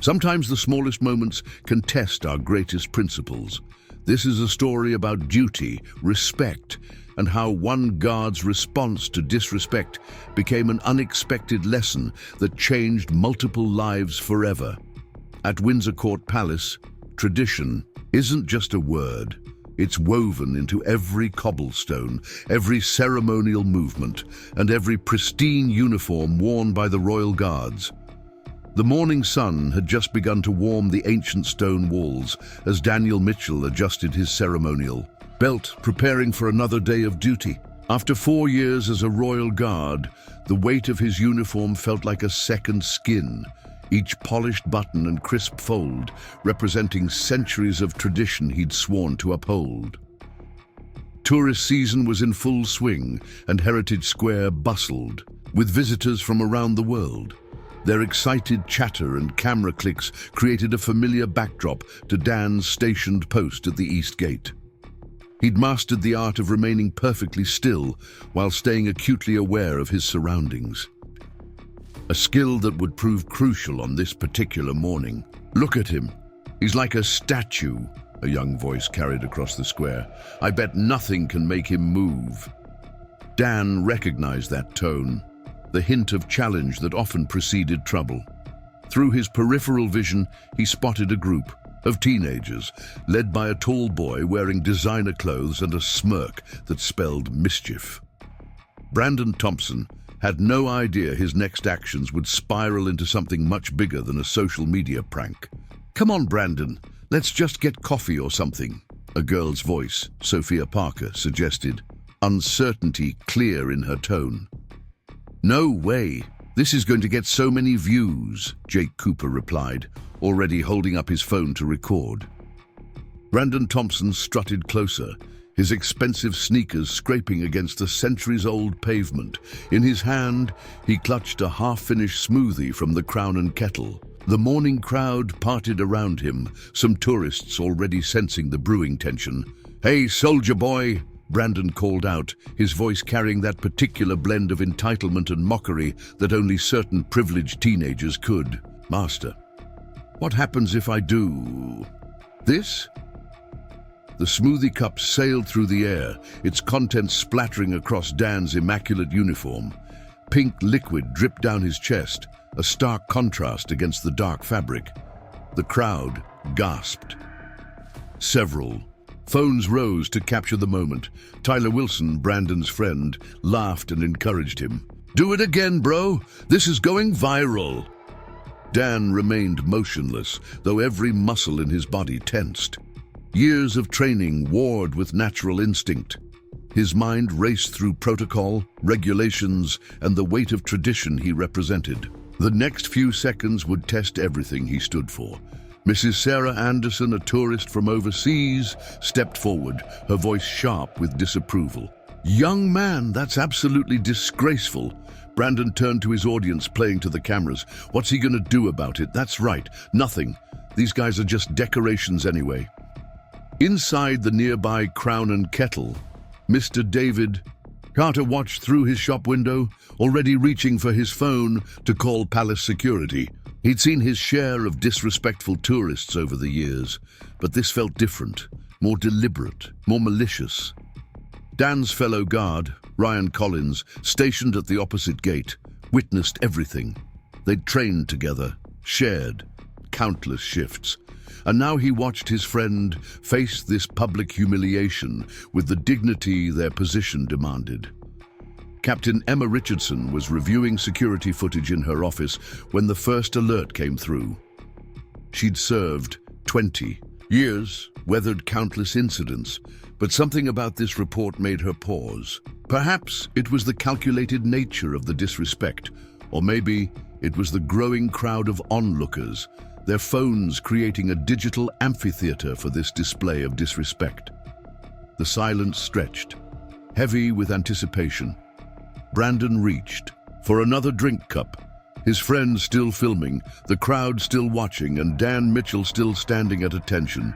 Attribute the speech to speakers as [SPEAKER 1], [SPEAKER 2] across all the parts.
[SPEAKER 1] Sometimes the smallest moments can test our greatest principles. This is a story about duty, respect, and how one guard's response to disrespect became an unexpected lesson that changed multiple lives forever. At Windsor Court Palace, tradition isn't just a word. It's woven into every cobblestone, every ceremonial movement, and every pristine uniform worn by the royal guards. The morning sun had just begun to warm the ancient stone walls as Daniel Mitchell adjusted his ceremonial belt, preparing for another day of duty. After 4 years as a royal guard, the weight of his uniform felt like a second skin, each polished button and crisp fold representing centuries of tradition he'd sworn to uphold. Tourist season was in full swing, and Heritage Square bustled with visitors from around the world. Their excited chatter and camera clicks created a familiar backdrop to Dan's stationed post at the East Gate. He'd mastered the art of remaining perfectly still while staying acutely aware of his surroundings. A skill that would prove crucial on this particular morning. "Look at him. He's like a statue," a young voice carried across the square. "I bet nothing can make him move." Dan recognized that tone, the hint of challenge that often preceded trouble. Through his peripheral vision, he spotted a group of teenagers, led by a tall boy wearing designer clothes and a smirk that spelled mischief. Brandon Thompson had no idea his next actions would spiral into something much bigger than a social media prank. "Come on, Brandon, let's just get coffee or something," a girl's voice, Sophia Parker, suggested, uncertainty clear in her tone. "No way. This is going to get so many views," Jake Cooper replied, already holding up his phone to record. Brandon Thompson strutted closer, his expensive sneakers scraping against the centuries-old pavement. In his hand, he clutched a half-finished smoothie from the Crown and Kettle. The morning crowd parted around him, some tourists already sensing the brewing tension. "Hey, soldier boy," Brandon called out, his voice carrying that particular blend of entitlement and mockery that only certain privileged teenagers could. "Master, what happens if I do this?" The smoothie cup sailed through the air, its contents splattering across Dan's immaculate uniform. Pink liquid dripped down his chest, a stark contrast against the dark fabric. The crowd gasped. Several phones rose to capture the moment. Tyler Wilson, Brandon's friend, laughed and encouraged him. "Do it again, bro. This is going viral." Dan remained motionless, though every muscle in his body tensed. Years of training warred with natural instinct. His mind raced through protocol, regulations, and the weight of tradition he represented. The next few seconds would test everything he stood for. Mrs. Sarah Anderson, a tourist from overseas, stepped forward, her voice sharp with disapproval. "Young man, that's absolutely disgraceful." Brandon turned to his audience, playing to the cameras. "What's he gonna do about it? That's right, nothing. These guys are just decorations anyway." Inside the nearby Crown and Kettle, Mr. David Carter watched through his shop window, already reaching for his phone to call palace security. He'd seen his share of disrespectful tourists over the years, but this felt different, more deliberate, more malicious. Dan's fellow guard, Ryan Collins, stationed at the opposite gate, witnessed everything. They'd trained together, shared countless shifts, and now he watched his friend face this public humiliation with the dignity their position demanded. Captain Emma Richardson was reviewing security footage in her office when the first alert came through. She'd served 20 years, weathered countless incidents, but something about this report made her pause. Perhaps it was the calculated nature of the disrespect, or maybe it was the growing crowd of onlookers, their phones creating a digital amphitheater for this display of disrespect. The silence stretched, heavy with anticipation. Brandon reached for another drink cup, his friend still filming, the crowd still watching, and Dan Mitchell still standing at attention,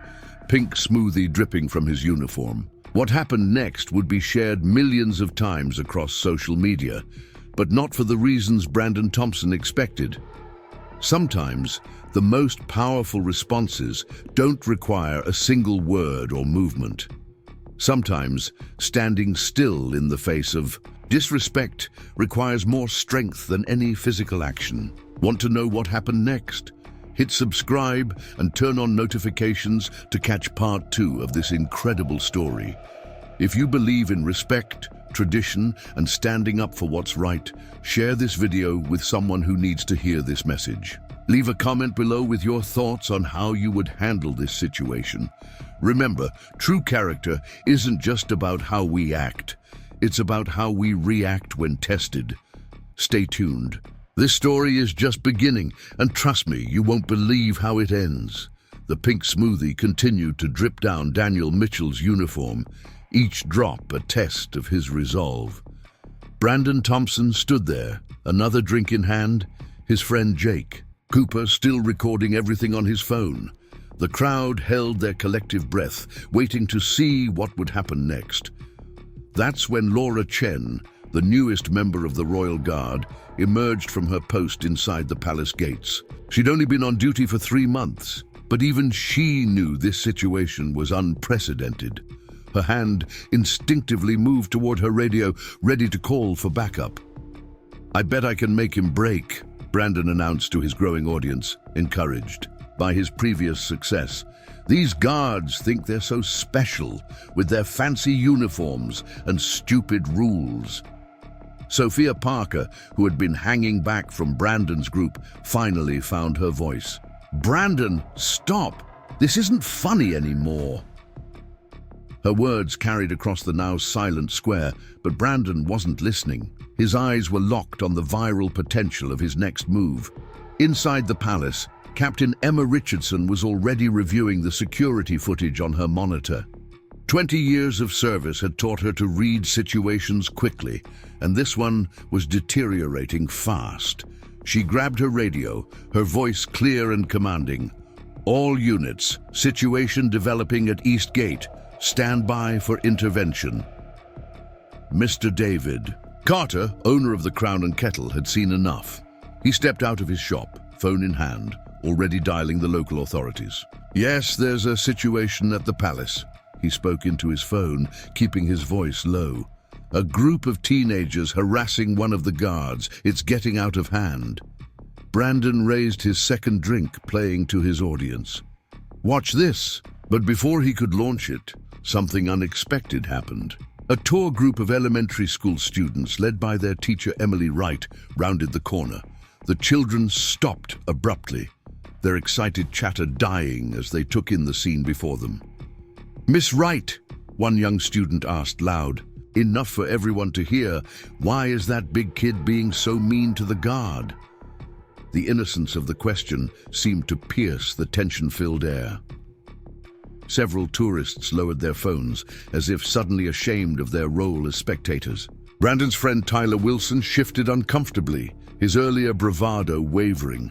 [SPEAKER 1] pink smoothie dripping from his uniform. What happened next would be shared millions of times across social media, but not for the reasons Brandon Thompson expected. Sometimes, The most powerful responses don't require a single word or movement. Sometimes, standing still in the face of disrespect requires more strength than any physical action. Want to know what happened next? Hit subscribe and turn on notifications to catch part 2 of this incredible story. If you believe in respect, tradition, and standing up for what's right, share this video with someone who needs to hear this message. Leave a comment below with your thoughts on how you would handle this situation. Remember, true character isn't just about how we act. It's about how we react when tested. Stay tuned. This story is just beginning, and trust me, you won't believe how it ends. The pink smoothie continued to drip down Daniel Mitchell's uniform, each drop a test of his resolve. Brandon Thompson stood there, another drink in hand, his friend Jake Cooper still recording everything on his phone. The crowd held their collective breath, waiting to see what would happen next. That's when Laura Chen, the newest member of the Royal Guard, emerged from her post inside the palace gates. She'd only been on duty for 3 months, but even she knew this situation was unprecedented. Her hand instinctively moved toward her radio, ready to call for backup. "I bet I can make him break," Brandon announced to his growing audience, encouraged by his previous success. "These guards think they're so special with their fancy uniforms and stupid rules." Sophia Parker, who had been hanging back from Brandon's group, finally found her voice. "Brandon, stop! This isn't funny anymore." Her words carried across the now silent square, but Brandon wasn't listening. His eyes were locked on the viral potential of his next move. Inside the palace, Captain Emma Richardson was already reviewing the security footage on her monitor. 20 years of service had taught her to read situations quickly, and this one was deteriorating fast. She grabbed her radio, her voice clear and commanding. "All units, situation developing at East Gate. Stand by for intervention." Mr. David Carter, owner of the Crown and Kettle, had seen enough. He stepped out of his shop, phone in hand, already dialing the local authorities. "Yes, there's a situation at the palace." He spoke into his phone, keeping his voice low. "A group of teenagers harassing one of the guards. It's getting out of hand." Brandon raised his second drink, playing to his audience. "Watch this." But before he could launch it, something unexpected happened. A tour group of elementary school students, led by their teacher Emily Wright, rounded the corner. The children stopped abruptly, their excited chatter dying as they took in the scene before them. "Miss Wright," one young student asked loud, enough for everyone to hear, "why is that big kid being so mean to the guard?" The innocence of the question seemed to pierce the tension-filled air. Several tourists lowered their phones, as if suddenly ashamed of their role as spectators. Brandon's friend Tyler Wilson shifted uncomfortably, his earlier bravado wavering.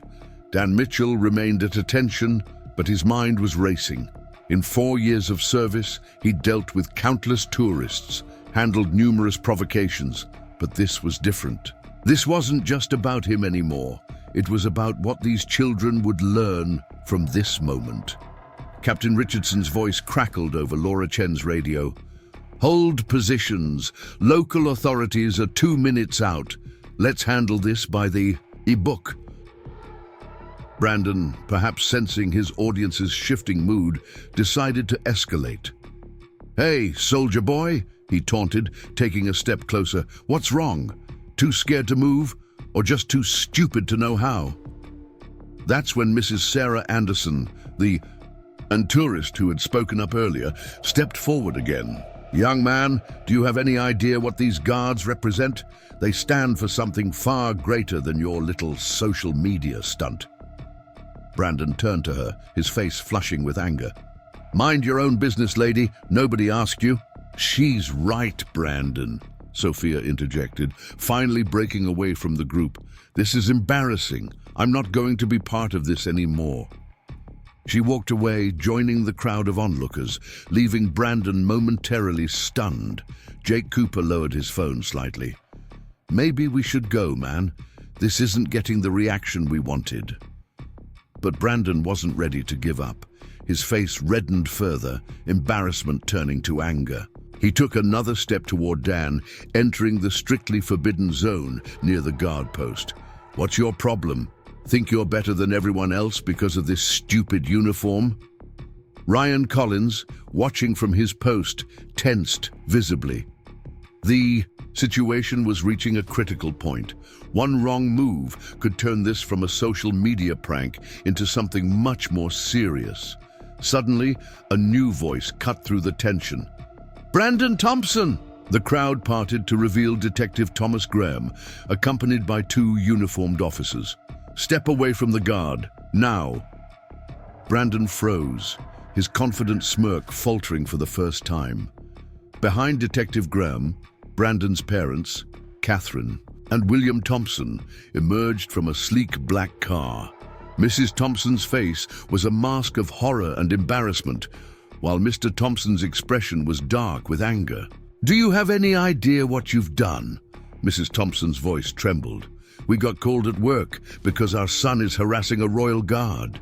[SPEAKER 1] Dan Mitchell remained at attention, but his mind was racing. In 4 years of service, he'd dealt with countless tourists, handled numerous provocations, but this was different. This wasn't just about him anymore. It was about what these children would learn from this moment. Captain Richardson's voice crackled over Laura Chen's radio. "Hold positions. Local authorities are 2 minutes out. Let's handle this by the e-book." Brandon, perhaps sensing his audience's shifting mood, decided to escalate. "Hey, soldier boy," he taunted, taking a step closer. "What's wrong? Too scared to move? Or just too stupid to know how?" That's when Mrs. Sarah Anderson, the tourist who had spoken up earlier, stepped forward again. "Young man, do you have any idea what these guards represent? They stand for something far greater than your little social media stunt." Brandon turned to her, his face flushing with anger. "Mind your own business, lady. Nobody asked you." "She's right, Brandon," Sophia interjected, finally breaking away from the group. "This is embarrassing. I'm not going to be part of this anymore." She walked away, joining the crowd of onlookers, leaving Brandon momentarily stunned. Jake Cooper lowered his phone slightly. "Maybe we should go, man. This isn't getting the reaction we wanted." But Brandon wasn't ready to give up. His face reddened further, embarrassment turning to anger. He took another step toward Dan, entering the strictly forbidden zone near the guard post. "What's your problem? Think you're better than everyone else because of this stupid uniform?" Ryan Collins, watching from his post, tensed visibly. The situation was reaching a critical point. One wrong move could turn this from a social media prank into something much more serious. Suddenly, a new voice cut through the tension. "Brandon Thompson!" The crowd parted to reveal Detective Thomas Graham, accompanied by two uniformed officers. "Step away from the guard, now." Brandon froze, his confident smirk faltering for the first time. Behind Detective Graham, Brandon's parents, Catherine and William Thompson, emerged from a sleek black car. Mrs. Thompson's face was a mask of horror and embarrassment, while Mr. Thompson's expression was dark with anger. "Do you have any idea what you've done?" Mrs. Thompson's voice trembled. "We got called at work because our son is harassing a royal guard."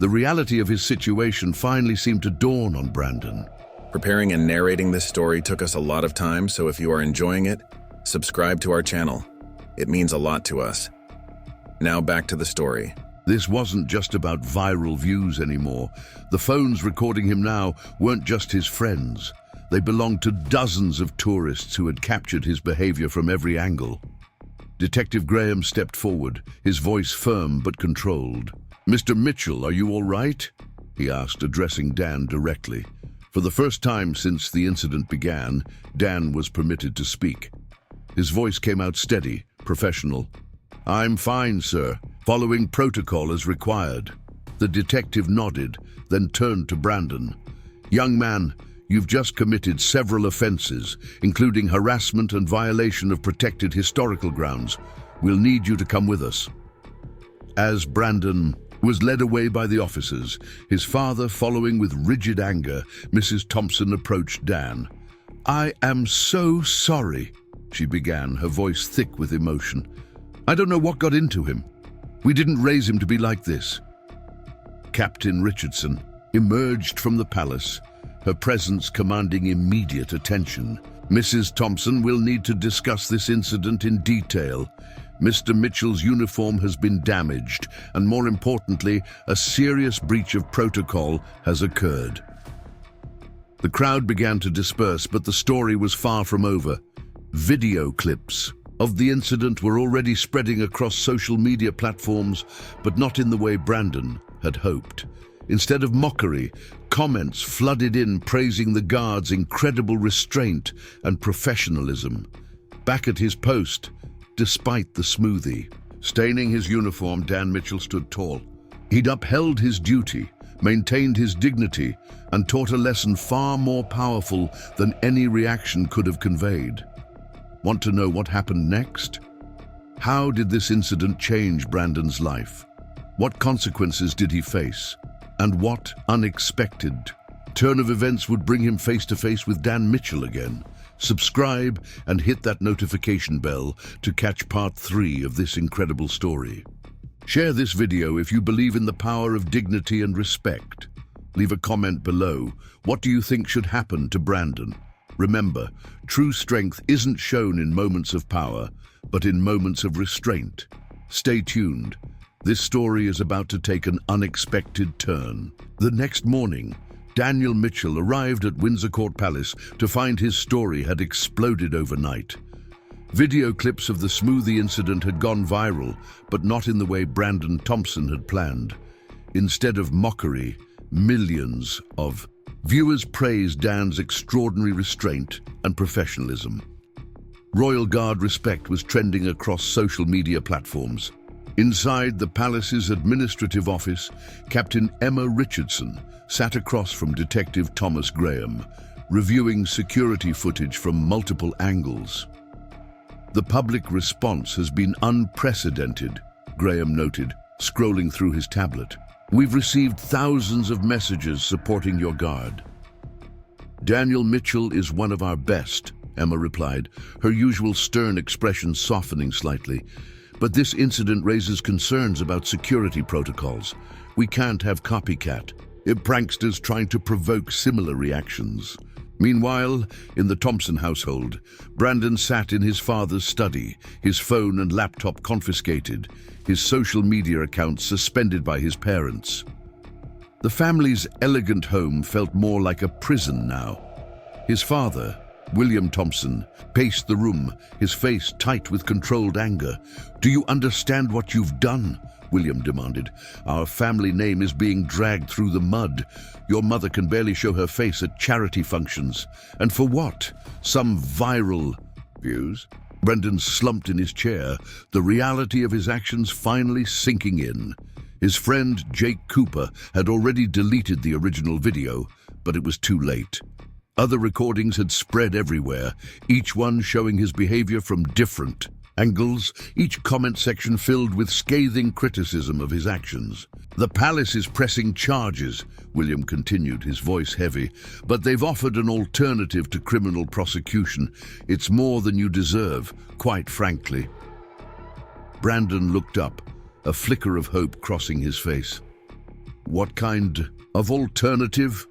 [SPEAKER 1] The reality of his situation finally seemed to dawn on Brandon.
[SPEAKER 2] Preparing and narrating this story took us a lot of time, so if you are enjoying it, subscribe to our channel. It means a lot to us. Now back to the story.
[SPEAKER 1] This wasn't just about viral views anymore. The phones recording him now weren't just his friends. They belonged to dozens of tourists who had captured his behavior from every angle. Detective Graham stepped forward, his voice firm but controlled. "Mr. Mitchell, are you all right?" he asked, addressing Dan directly. For the first time since the incident began, Dan was permitted to speak. His voice came out steady, professional. "I'm fine, sir. Following protocol as required." The detective nodded, then turned to Brandon. "Young man, you've just committed several offenses, including harassment and violation of protected historical grounds. We'll need you to come with us." As Brandon was led away by the officers, his father following with rigid anger, Mrs. Thompson approached Dan. "I am so sorry," she began, her voice thick with emotion. "I don't know what got into him. We didn't raise him to be like this." Captain Richardson emerged from the palace, her presence commanding immediate attention. "Mrs. Thompson will need to discuss this incident in detail. Mr. Mitchell's uniform has been damaged, and more importantly, a serious breach of protocol has occurred." The crowd began to disperse, but the story was far from over. Video clips of the incident were already spreading across social media platforms, but not in the way Brandon had hoped. Instead of mockery, comments flooded in praising the guard's incredible restraint and professionalism. Back at his post, despite the smoothie, staining his uniform, Dan Mitchell stood tall. He'd upheld his duty, maintained his dignity, and taught a lesson far more powerful than any reaction could have conveyed. Want to know what happened next? How did this incident change Brandon's life? What consequences did he face? And what unexpected turn of events would bring him face to face with Dan Mitchell again? Subscribe and hit that notification bell to catch part 3 of this incredible story. Share this video if you believe in the power of dignity and respect. Leave a comment below. What do you think should happen to Brandon? Remember, true strength isn't shown in moments of power, but in moments of restraint. Stay tuned. This story is about to take an unexpected turn. The next morning, Daniel Mitchell arrived at Windsor Court Palace to find his story had exploded overnight. Video clips of the smoothie incident had gone viral, but not in the way Brandon Thompson had planned. Instead of mockery, millions of viewers praised Dan's extraordinary restraint and professionalism. Royal Guard respect was trending across social media platforms. Inside the palace's administrative office, Captain Emma Richardson sat across from Detective Thomas Graham, reviewing security footage from multiple angles. "The public response has been unprecedented," Graham noted, scrolling through his tablet. "We've received thousands of messages supporting your guard." "Daniel Mitchell is one of our best," Emma replied, her usual stern expression softening slightly. But this incident raises concerns about security protocols. We can't have copycat. Pranksters trying to provoke similar reactions. Meanwhile, in the Thompson household, Brandon sat in his father's study, his phone and laptop confiscated, his social media accounts suspended by his parents. The family's elegant home felt more like a prison now. His father, William Thompson, paced the room, his face tight with controlled anger. "Do you understand what you've done?" William demanded. "Our family name is being dragged through the mud. Your mother can barely show her face at charity functions. And for what? Some viral views?" Brendan slumped in his chair, the reality of his actions finally sinking in. His friend, Jake Cooper, had already deleted the original video, but it was too late. Other recordings had spread everywhere, each one showing his behavior from different angles, each comment section filled with scathing criticism of his actions. "The palace is pressing charges," William continued, his voice heavy, "but they've offered an alternative to criminal prosecution. It's more than you deserve, quite frankly." Brandon looked up, a flicker of hope crossing his face. "What kind of alternative?"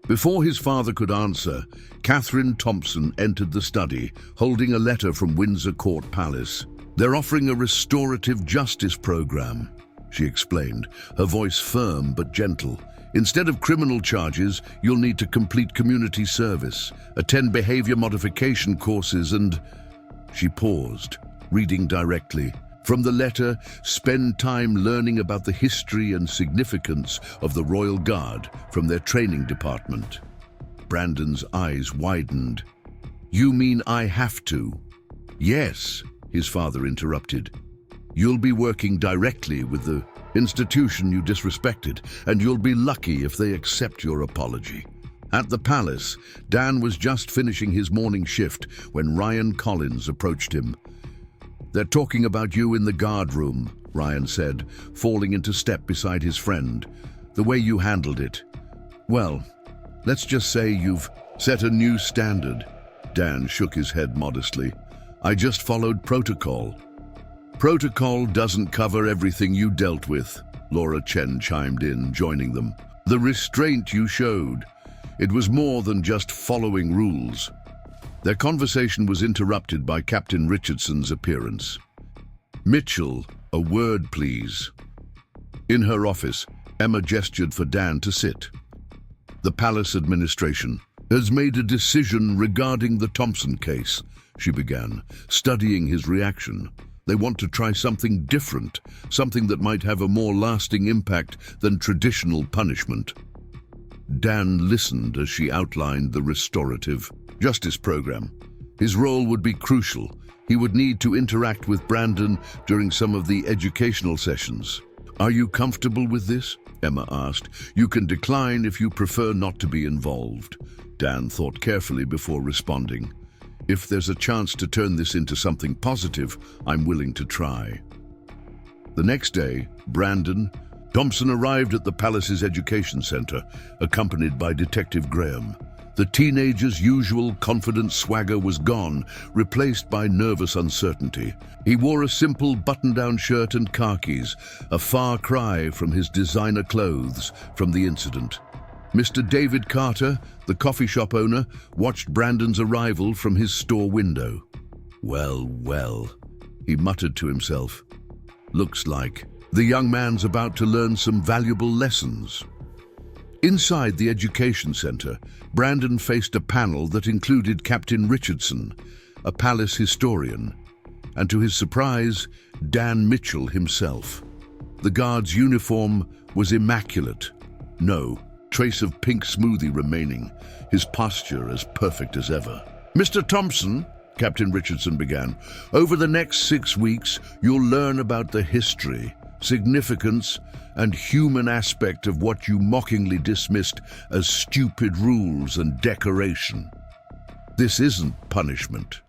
[SPEAKER 1] Before his father could answer, Catherine Thompson entered the study, holding a letter from Windsor Court Palace. "They're offering a restorative justice program," she explained, her voice firm but gentle. "Instead of criminal charges, you'll need to complete community service, attend behavior modification courses and—" She paused, reading directly. From the letter, spend time learning about the history and significance of the Royal Guard from their training department. Brandon's eyes widened. "You mean I have to?" "Yes," his father interrupted. "You'll be working directly with the institution you disrespected, and you'll be lucky if they accept your apology." At the palace, Dan was just finishing his morning shift when Ryan Collins approached him. "They're talking about you in the guard room," Ryan said, falling into step beside his friend. "The way you handled it. Well, let's just say you've set a new standard." Dan shook his head modestly. "I just followed protocol." "Protocol doesn't cover everything you dealt with," Laura Chen chimed in, joining them. "The restraint you showed. It was more than just following rules." Their conversation was interrupted by Captain Richardson's appearance. "Mitchell, a word, please." In her office, Emma gestured for Dan to sit. "The palace administration has made a decision regarding the Thompson case," she began, studying his reaction. "They want to try something different, something that might have a more lasting impact than traditional punishment." Dan listened as she outlined the restorative justice program. His role would be crucial. He would need to interact with Brandon during some of the educational sessions. "Are you comfortable with this?" Emma asked. "You can decline if you prefer not to be involved." Dan thought carefully before responding. "If there's a chance to turn this into something positive, I'm willing to try." The next day, Brandon Thompson arrived at the palace's education center, accompanied by Detective Graham. The teenager's usual confident swagger was gone, replaced by nervous uncertainty. He wore a simple button-down shirt and khakis, a far cry from his designer clothes from the incident. Mr. David Carter, the coffee shop owner, watched Brandon's arrival from his store window. "Well, well," he muttered to himself. "Looks like the young man's about to learn some valuable lessons." Inside the education center, Brandon faced a panel that included Captain Richardson, a palace historian, and to his surprise, Dan Mitchell himself. The guard's uniform was immaculate. No trace of pink smoothie remaining, his posture as perfect as ever. "Mr. Thompson," Captain Richardson began, "over the next 6 weeks, you'll learn about the history, significance, and human aspect of what you mockingly dismissed as stupid rules and decoration. This isn't punishment.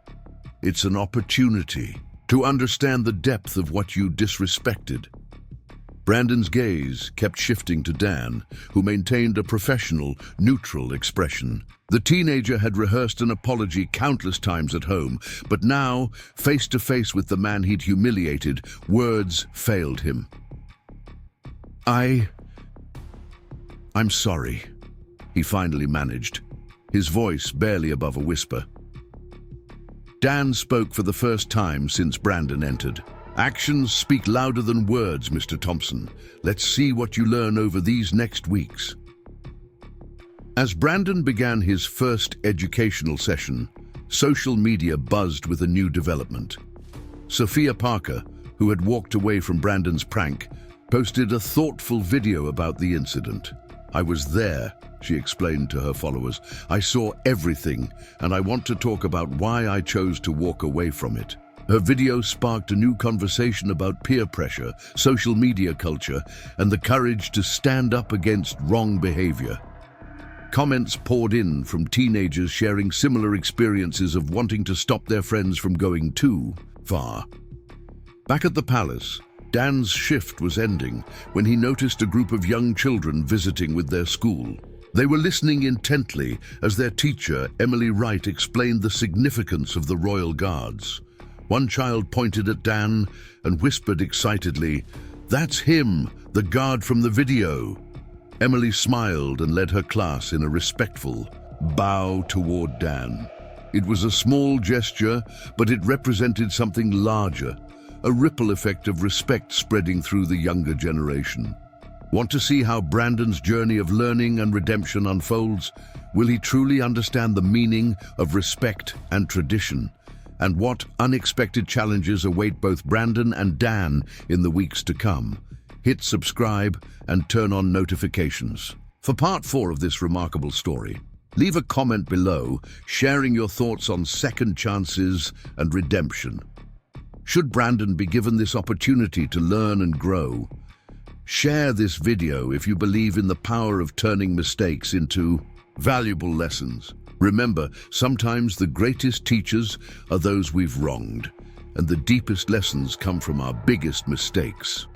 [SPEAKER 1] It's an opportunity to understand the depth of what you disrespected." Brandon's gaze kept shifting to Dan, who maintained a professional, neutral expression. The teenager had rehearsed an apology countless times at home, but now, face to face with the man he'd humiliated, words failed him. I'm sorry, he finally managed, his voice barely above a whisper. Dan spoke for the first time since Brandon entered. Actions speak louder than words, Mr. Thompson. Let's see what you learn over these next weeks. As Brandon began his first educational session, social media buzzed with a new development. Sophia Parker, who had walked away from Brandon's prank, posted a thoughtful video about the incident. "I was there," she explained to her followers. "I saw everything, and I want to talk about why I chose to walk away from it." Her video sparked a new conversation about peer pressure, social media culture, and the courage to stand up against wrong behavior. Comments poured in from teenagers sharing similar experiences of wanting to stop their friends from going too far. Back at the palace, Dan's shift was ending when he noticed a group of young children visiting with their school. They were listening intently as their teacher, Emily Wright, explained the significance of the Royal Guards. One child pointed at Dan and whispered excitedly, "That's him, the guard from the video." Emily smiled and led her class in a respectful bow toward Dan. It was a small gesture, but it represented something larger, a ripple effect of respect spreading through the younger generation. Want to see how Brandon's journey of learning and redemption unfolds? Will he truly understand the meaning of respect and tradition? And what unexpected challenges await both Brandon and Dan in the weeks to come? Hit subscribe and turn on notifications. For part 4 of this remarkable story, leave a comment below sharing your thoughts on second chances and redemption. Should Brandon be given this opportunity to learn and grow? Share this video if you believe in the power of turning mistakes into valuable lessons. Remember, sometimes the greatest teachers are those we've wronged, and the deepest lessons come from our biggest mistakes.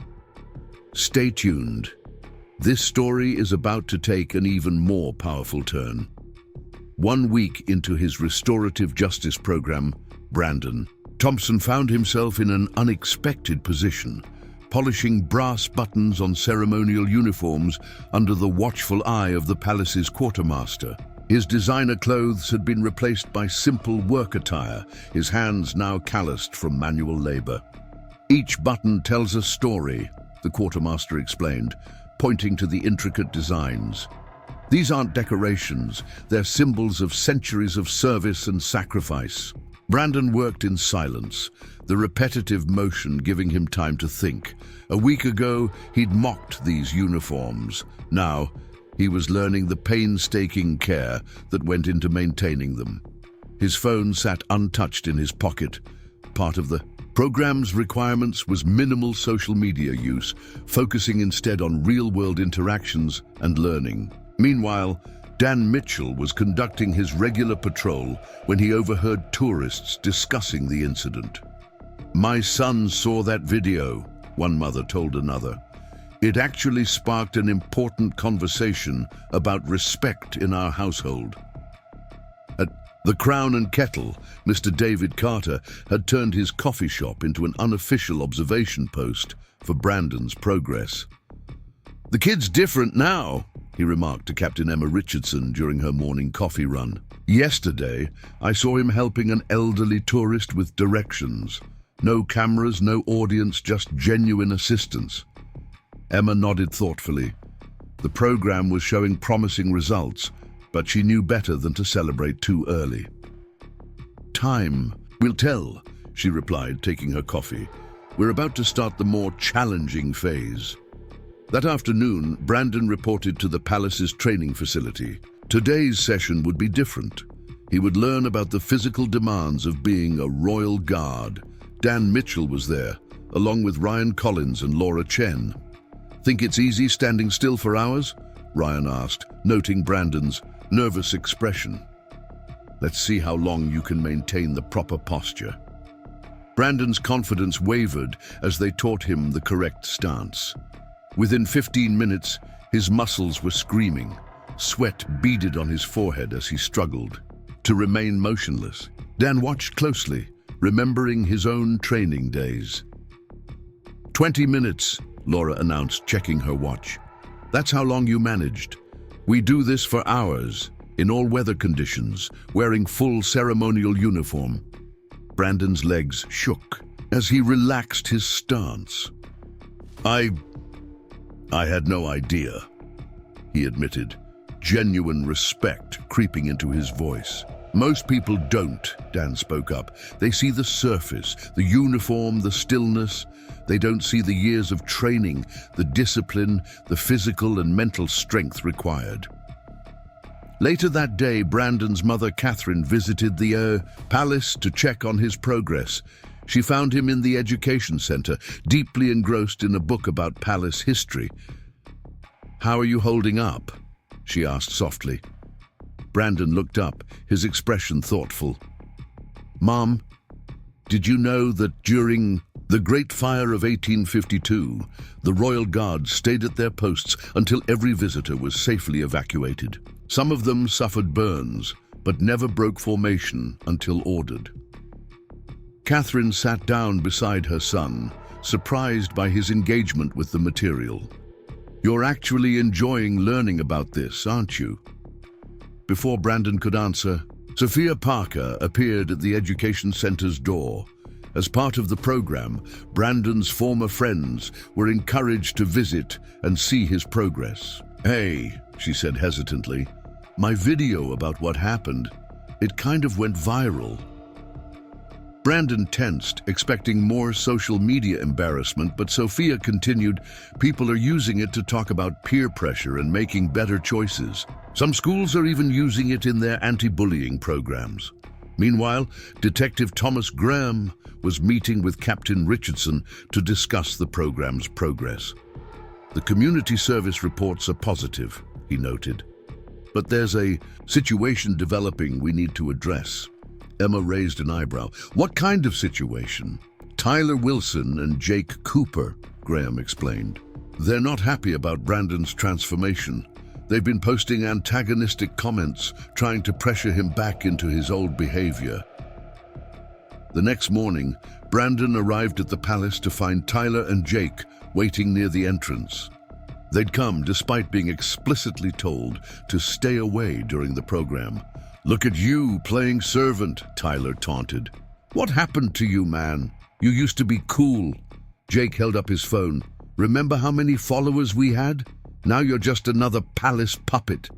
[SPEAKER 1] Stay tuned. This story is about to take an even more powerful turn. 1 week into his restorative justice program, Brandon Thompson found himself in an unexpected position, polishing brass buttons on ceremonial uniforms under the watchful eye of the palace's quartermaster. His designer clothes had been replaced by simple work attire, his hands now calloused from manual labor. "Each button tells a story," the quartermaster explained, pointing to the intricate designs. "These aren't decorations, they're symbols of centuries of service and sacrifice." Brandon worked in silence, the repetitive motion giving him time to think. A week ago, he'd mocked these uniforms. Now, he was learning the painstaking care that went into maintaining them. His phone sat untouched in his pocket. Part of the program's requirements was minimal social media use, focusing instead on real-world interactions and learning. Meanwhile, Dan Mitchell was conducting his regular patrol when he overheard tourists discussing the incident. "My son saw that video," one mother told another. "It actually sparked an important conversation about respect in our household." At the Crown and Kettle, Mr. David Carter had turned his coffee shop into an unofficial observation post for Brandon's progress. "The kid's different now," he remarked to Captain Emma Richardson during her morning coffee run. "Yesterday, I saw him helping an elderly tourist with directions. No cameras, no audience, just genuine assistance." Emma nodded thoughtfully. The program was showing promising results, but she knew better than to celebrate too early. "Time will tell," she replied, taking her coffee. "We're about to start the more challenging phase." That afternoon, Brandon reported to the palace's training facility. Today's session would be different. He would learn about the physical demands of being a royal guard. Dan Mitchell was there, along with Ryan Collins and Laura Chen. "Think it's easy standing still for hours?" Ryan asked, noting Brandon's nervous expression. "Let's see how long you can maintain the proper posture." Brandon's confidence wavered as they taught him the correct stance. Within 15 minutes, his muscles were screaming. Sweat beaded on his forehead as he struggled to remain motionless. Dan watched closely, remembering his own training days. 20 minutes, Laura announced, checking her watch. That's how long you managed. We do this for hours, in all weather conditions, wearing full ceremonial uniform. Brandon's legs shook as he relaxed his stance. I had no idea, he admitted, genuine respect creeping into his voice. Most people don't, Dan spoke up. They see the surface, the uniform, the stillness. They don't see the years of training, the discipline, the physical and mental strength required. Later that day, Brandon's mother, Catherine, visited the palace to check on his progress. She found him in the education center, deeply engrossed in a book about palace history. "How are you holding up?" she asked softly. Brandon looked up, his expression thoughtful. "Mom, did you know that during the Great Fire of 1852, the Royal Guard stayed at their posts until every visitor was safely evacuated? Some of them suffered burns, but never broke formation until ordered." Catherine sat down beside her son, surprised by his engagement with the material. "You're actually enjoying learning about this, aren't you?" Before Brandon could answer, Sophia Parker appeared at the education center's door. As part of the program, Brandon's former friends were encouraged to visit and see his progress. "Hey," she said hesitantly, "my video about what happened, it kind of went viral." Brandon tensed, expecting more social media embarrassment, but Sophia continued, "People are using it to talk about peer pressure and making better choices. Some schools are even using it in their anti-bullying programs." Meanwhile, Detective Thomas Graham was meeting with Captain Richardson to discuss the program's progress. "The community service reports are positive," he noted. "But there's a situation developing we need to address." Emma raised an eyebrow. "What kind of situation?" "Tyler Wilson and Jake Cooper," Graham explained. "They're not happy about Brandon's transformation. They've been posting antagonistic comments, trying to pressure him back into his old behavior." The next morning, Brandon arrived at the palace to find Tyler and Jake waiting near the entrance. They'd come despite being explicitly told to stay away during the program. "Look at you playing servant," Tyler taunted. "What happened to you, man? You used to be cool." Jake held up his phone. "Remember how many followers we had? Now you're just another palace puppet."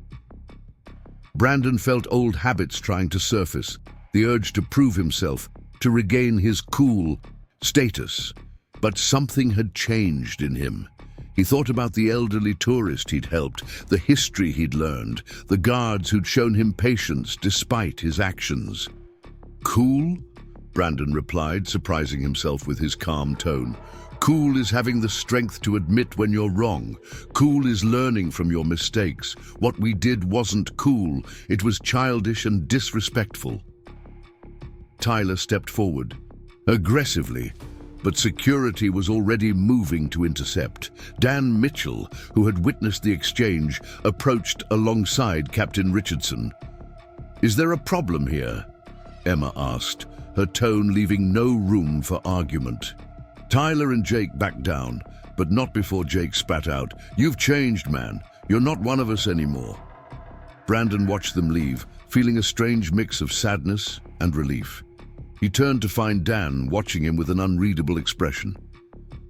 [SPEAKER 1] Brandon felt old habits trying to surface, the urge to prove himself, to regain his cool status. But something had changed in him. He thought about the elderly tourist he'd helped, the history he'd learned, the guards who'd shown him patience despite his actions. "Cool?" Brandon replied, surprising himself with his calm tone. "Cool is having the strength to admit when you're wrong. Cool is learning from your mistakes. What we did wasn't cool. It was childish and disrespectful." Tyler stepped forward, aggressively, but security was already moving to intercept. Dan Mitchell, who had witnessed the exchange, approached alongside Captain Richardson. "Is there a problem here?" Emma asked, her tone leaving no room for argument. Tyler and Jake backed down, but not before Jake spat out, "You've changed, man. You're not one of us anymore." Brandon watched them leave, feeling a strange mix of sadness and relief. He turned to find Dan watching him with an unreadable expression.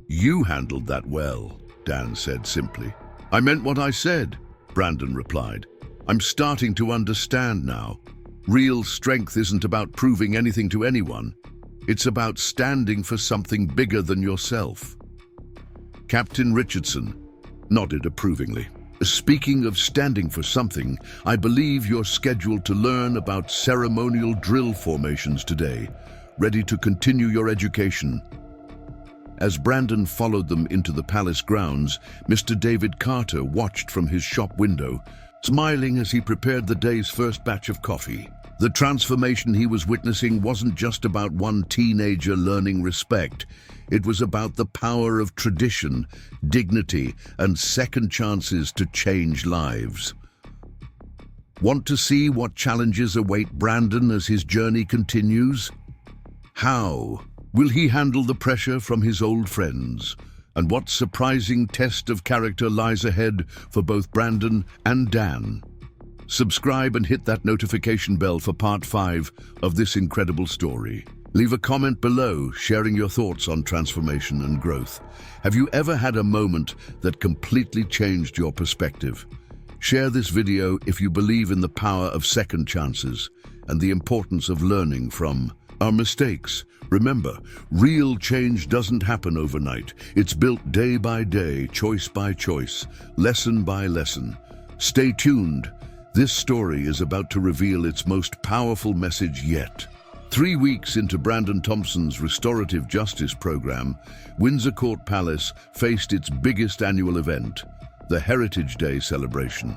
[SPEAKER 1] "You handled that well," Dan said simply. "I meant what I said," Brandon replied. "I'm starting to understand now. Real strength isn't about proving anything to anyone. It's about standing for something bigger than yourself." Captain Richardson nodded approvingly. "Speaking of standing for something, I believe you're scheduled to learn about ceremonial drill formations today. Ready to continue your education?" As Brandon followed them into the palace grounds, Mr. David Carter watched from his shop window, smiling as he prepared the day's first batch of coffee. The transformation he was witnessing wasn't just about one teenager learning respect. It was about the power of tradition, dignity, and second chances to change lives. Want to see what challenges await Brandon as his journey continues? How will he handle the pressure from his old friends? And what surprising test of character lies ahead for both Brandon and Dan? Subscribe and hit that notification bell for part 5 of this incredible story. Leave a comment below sharing your thoughts on transformation and growth. Have you ever had a moment that completely changed your perspective? Share this video if you believe in the power of second chances and the importance of learning from our mistakes. Remember, real change doesn't happen overnight. It's built day by day, choice by choice, lesson by lesson. Stay tuned. This story is about to reveal its most powerful message yet. 3 weeks into Brandon Thompson's restorative justice program, Windsor Court Palace faced its biggest annual event, the Heritage Day celebration.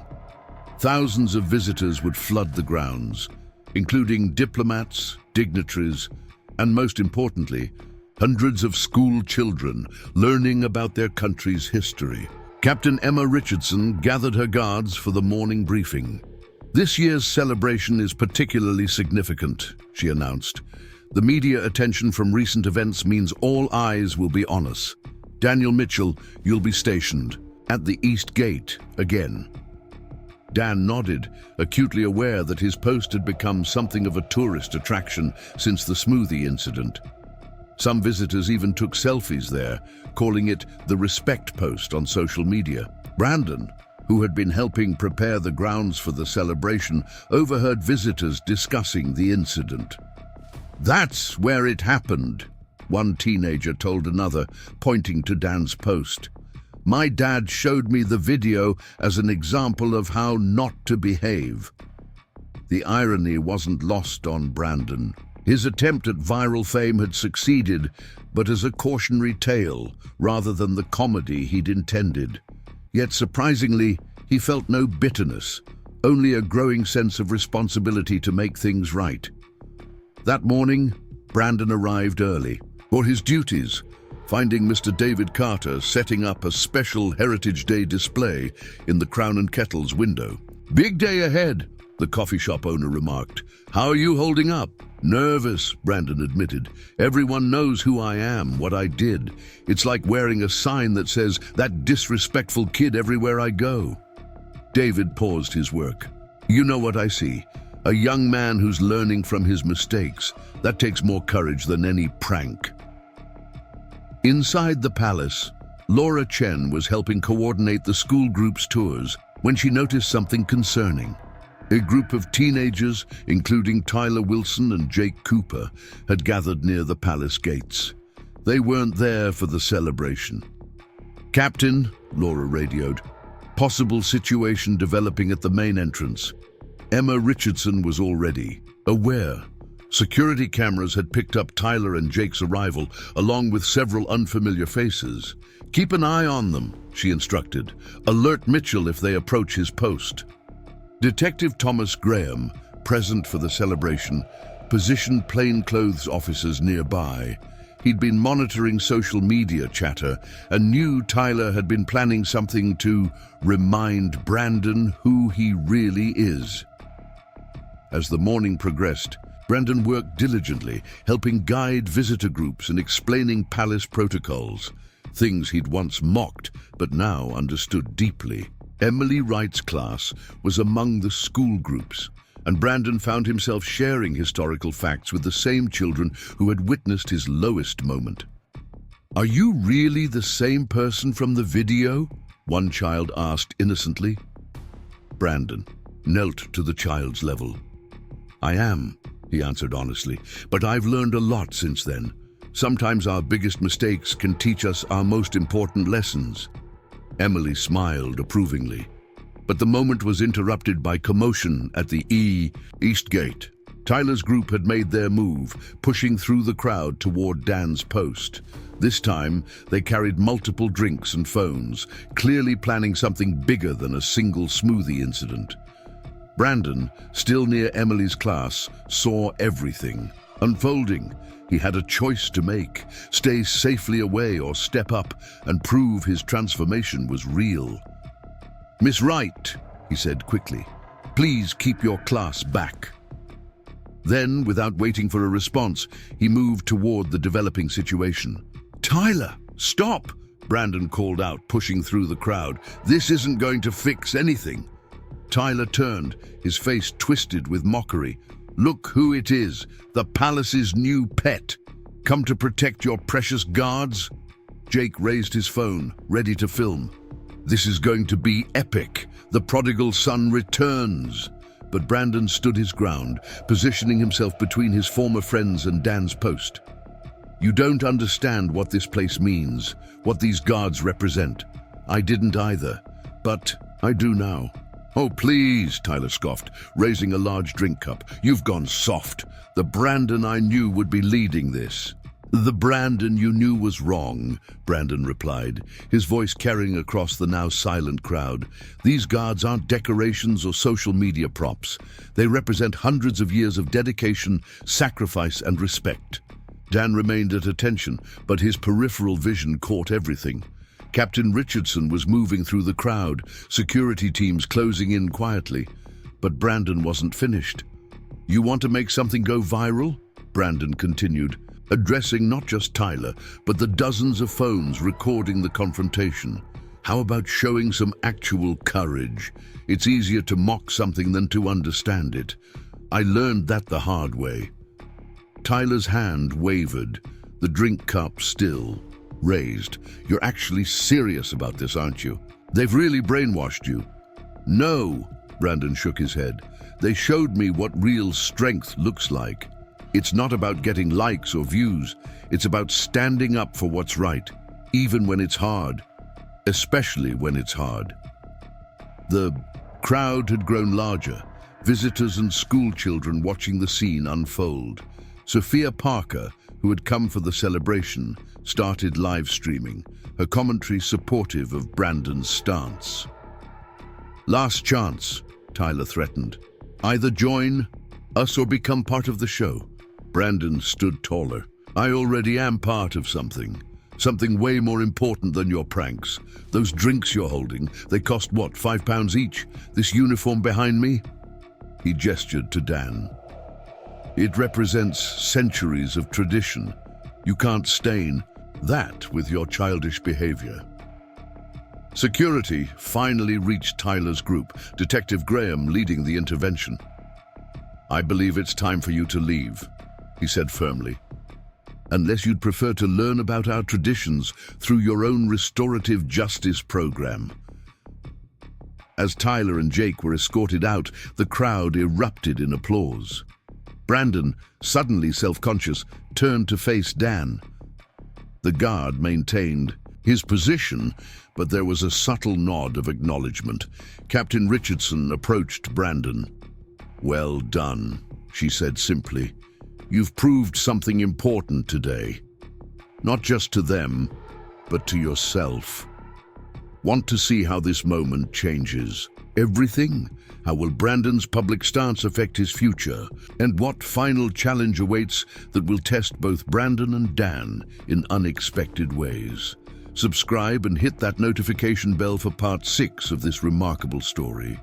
[SPEAKER 1] Thousands of visitors would flood the grounds, including diplomats, dignitaries, and most importantly, hundreds of school children learning about their country's history. Captain Emma Richardson gathered her guards for the morning briefing. "This year's celebration is particularly significant," she announced. "The media attention from recent events means all eyes will be on us. Daniel Mitchell, you'll be stationed at the East Gate again." Dan nodded, acutely aware that his post had become something of a tourist attraction since the smoothie incident. Some visitors even took selfies there, calling it the respect post on social media. Brandon, who had been helping prepare the grounds for the celebration, overheard visitors discussing the incident. "That's where it happened," one teenager told another, pointing to Dan's post. "My dad showed me the video as an example of how not to behave." The irony wasn't lost on Brandon. His attempt at viral fame had succeeded, but as a cautionary tale rather than the comedy he'd intended. Yet surprisingly, he felt no bitterness, only a growing sense of responsibility to make things right. That morning, Brandon arrived early for his duties, finding Mr. David Carter setting up a special Heritage Day display in the Crown and Kettle's window. "Big day ahead," the coffee shop owner remarked. "How are you holding up?" "Nervous," Brandon admitted. "Everyone knows who I am, what I did. It's like wearing a sign that says, 'That disrespectful kid,' everywhere I go." David paused his work. "You know what I see? A young man who's learning from his mistakes. That takes more courage than any prank." Inside the palace, Laura Chen was helping coordinate the school group's tours when she noticed something concerning. A group of teenagers, including Tyler Wilson and Jake Cooper, had gathered near the palace gates. They weren't there for the celebration. "Captain," Laura radioed, "possible situation developing at the main entrance." Emma Richardson was already aware. Security cameras had picked up Tyler and Jake's arrival, along with several unfamiliar faces. "Keep an eye on them," she instructed. "Alert Mitchell if they approach his post." Detective Thomas Graham, present for the celebration, positioned plainclothes officers nearby. He'd been monitoring social media chatter and knew Tyler had been planning something to remind Brandon who he really is. As the morning progressed, Brandon worked diligently, helping guide visitor groups and explaining palace protocols, things he'd once mocked but now understood deeply. Emily Wright's class was among the school groups, and Brandon found himself sharing historical facts with the same children who had witnessed his lowest moment. "Are you really the same person from the video?" one child asked innocently. Brandon knelt to the child's level. "I am," he answered honestly, "but I've learned a lot since then. Sometimes our biggest mistakes can teach us our most important lessons." Emily smiled approvingly, but the moment was interrupted by commotion at the East Gate. Tyler's group had made their move, pushing through the crowd toward Dan's post. This time, they carried multiple drinks and phones, clearly planning something bigger than a single smoothie incident. Brandon, still near Emily's class, saw everything unfolding. He had a choice to make: stay safely away or step up and prove his transformation was real. "Miss Wright," he said quickly, "please keep your class back." Then, without waiting for a response, he moved toward the developing situation. "Tyler, stop!" Brandon called out, pushing through the crowd. "This isn't going to fix anything." Tyler turned, his face twisted with mockery. "Look who it is, the palace's new pet. Come to protect your precious guards?" Jake raised his phone, ready to film. "This is going to be epic. The prodigal son returns." But Brandon stood his ground, positioning himself between his former friends and Dan's post. "You don't understand what this place means, what these guards represent. I didn't either, but I do now." "Oh, please," Tyler scoffed, raising a large drink cup. "You've gone soft. The Brandon I knew would be leading this." "The Brandon you knew was wrong," Brandon replied, his voice carrying across the now silent crowd. "These guards aren't decorations or social media props. They represent hundreds of years of dedication, sacrifice, and respect." Dan remained at attention, but his peripheral vision caught everything. Captain Richardson was moving through the crowd, security teams closing in quietly. But Brandon wasn't finished. "You want to make something go viral?" Brandon continued, addressing not just Tyler, but the dozens of phones recording the confrontation. "How about showing some actual courage? It's easier to mock something than to understand it. I learned that the hard way." Tyler's hand wavered, the drink cup still raised. "You're actually serious about this, aren't you? They've really brainwashed you." "No," Brandon shook his head. "They showed me what real strength looks like. It's not about getting likes or views. It's about standing up for what's right, even when it's hard, especially when it's hard." The crowd had grown larger, visitors and school children watching the scene unfold. Sophia Parker, who had come for the celebration, started live streaming, her commentary supportive of Brandon's stance. "Last chance," Tyler threatened. "Either join us or become part of the show." Brandon stood taller. "I already am part of something. Something way more important than your pranks. Those drinks you're holding, they cost what, £5 each? This uniform behind me?" He gestured to Dan. "It represents centuries of tradition. You can't stain that with your childish behavior." Security finally reached Tyler's group, Detective Graham leading the intervention. "I believe it's time for you to leave," he said firmly. "Unless you'd prefer to learn about our traditions through your own restorative justice program." As Tyler and Jake were escorted out, the crowd erupted in applause. Brandon, suddenly self-conscious, turned to face Dan. The guard maintained his position, but there was a subtle nod of acknowledgement. Captain Richardson approached Brandon. "Well done," she said simply. "You've proved something important today. Not just to them, but to yourself. Want to see how this moment changes everything? How will Brandon's public stance affect his future? And what final challenge awaits that will test both Brandon and Dan in unexpected ways? Subscribe and hit that notification bell for part 6 of this remarkable story.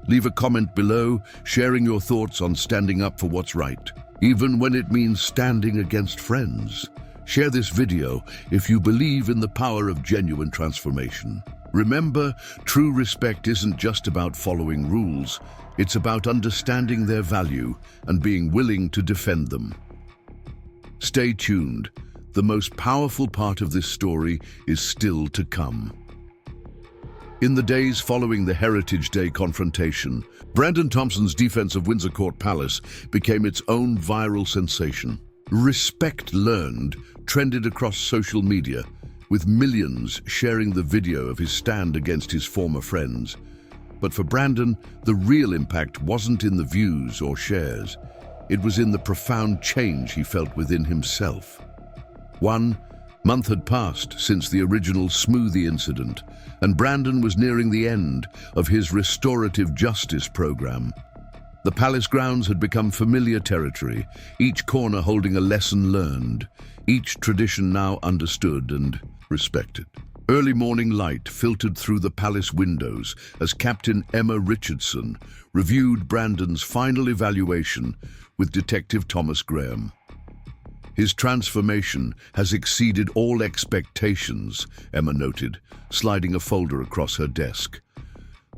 [SPEAKER 1] Leave a comment below, sharing your thoughts on standing up for what's right, even when it means standing against friends. Share this video if you believe in the power of genuine transformation. Remember, true respect isn't just about following rules. It's about understanding their value and being willing to defend them. Stay tuned. The most powerful part of this story is still to come. In the days following the Heritage Day confrontation, Brandon Thompson's defense of Windsor Court Palace became its own viral sensation. Respect learned trended across social media, with millions sharing the video of his stand against his former friends. But for Brandon, the real impact wasn't in the views or shares. It was in the profound change he felt within himself. 1 month had passed since the original smoothie incident, and Brandon was nearing the end of his restorative justice program. The palace grounds had become familiar territory, each corner holding a lesson learned, each tradition now understood and respected. Early morning light filtered through the palace windows as Captain Emma Richardson reviewed Brandon's final evaluation with Detective Thomas Graham. His transformation has exceeded all expectations, Emma noted, sliding a folder across her desk.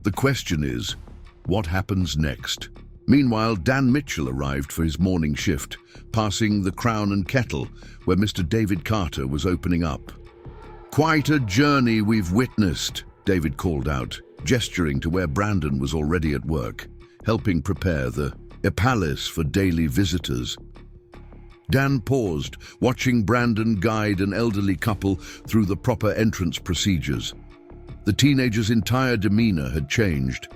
[SPEAKER 1] The question is, what happens next? Meanwhile, Dan Mitchell arrived for his morning shift, passing the Crown and Kettle, where Mr. David Carter was opening up. "Quite a journey we've witnessed," David called out, gesturing to where Brandon was already at work, helping prepare the palace for daily visitors. Dan paused, watching Brandon guide an elderly couple through the proper entrance procedures. The teenager's entire demeanor had changed.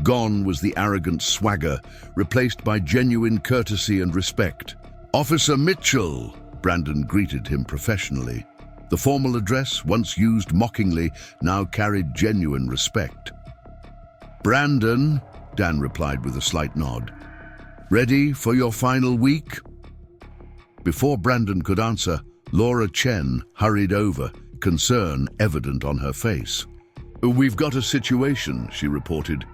[SPEAKER 1] Gone was the arrogant swagger, replaced by genuine courtesy and respect. "Officer Mitchell," Brandon greeted him professionally. The formal address, once used mockingly, now carried genuine respect. "Brandon," Dan replied with a slight nod. "Ready for your final week?" Before Brandon could answer, Laura Chen hurried over, concern evident on her face. "We've got a situation," she reported.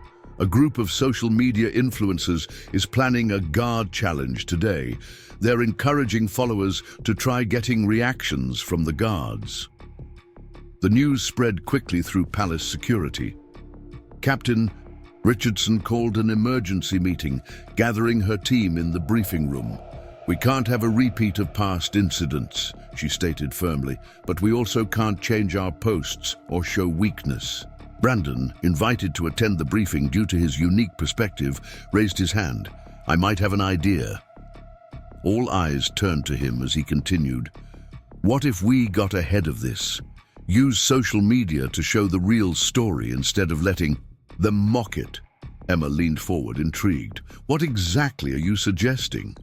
[SPEAKER 1] "A group of social media influencers is planning a guard challenge today. They're encouraging followers to try getting reactions from the guards." The news spread quickly through palace security. Captain Richardson called an emergency meeting, gathering her team in the briefing room. "We can't have a repeat of past incidents," she stated firmly, "but we also can't change our posts or show weakness." Brandon, invited to attend the briefing due to his unique perspective, raised his hand. "I might have an idea." All eyes turned to him as he continued. "What if we got ahead of this? Use social media to show the real story instead of letting them mock it." Emma leaned forward, intrigued. "What exactly are you suggesting?"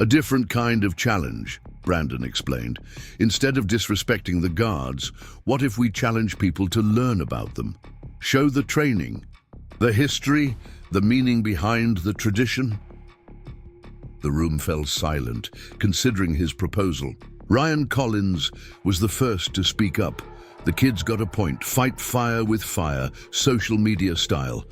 [SPEAKER 1] "A different kind of challenge," Brandon explained. "Instead of disrespecting the guards, what if we challenge people to learn about them? Show the training, the history, the meaning behind the tradition?" The room fell silent, considering his proposal. Ryan Collins was the first to speak up. The kids got a point. Fight fire with fire, social media style.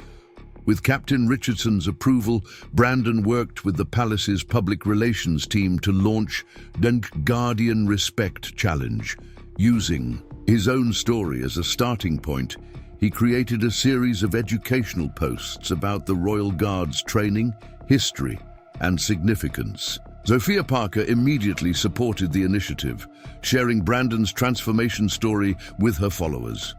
[SPEAKER 1] With Captain Richardson's approval, Brandon worked with the palace's public relations team to launch the Guardian Respect Challenge. Using his own story as a starting point, he created a series of educational posts about the Royal Guard's training, history, and significance. Sophia Parker immediately supported the initiative, sharing Brandon's transformation story with her followers.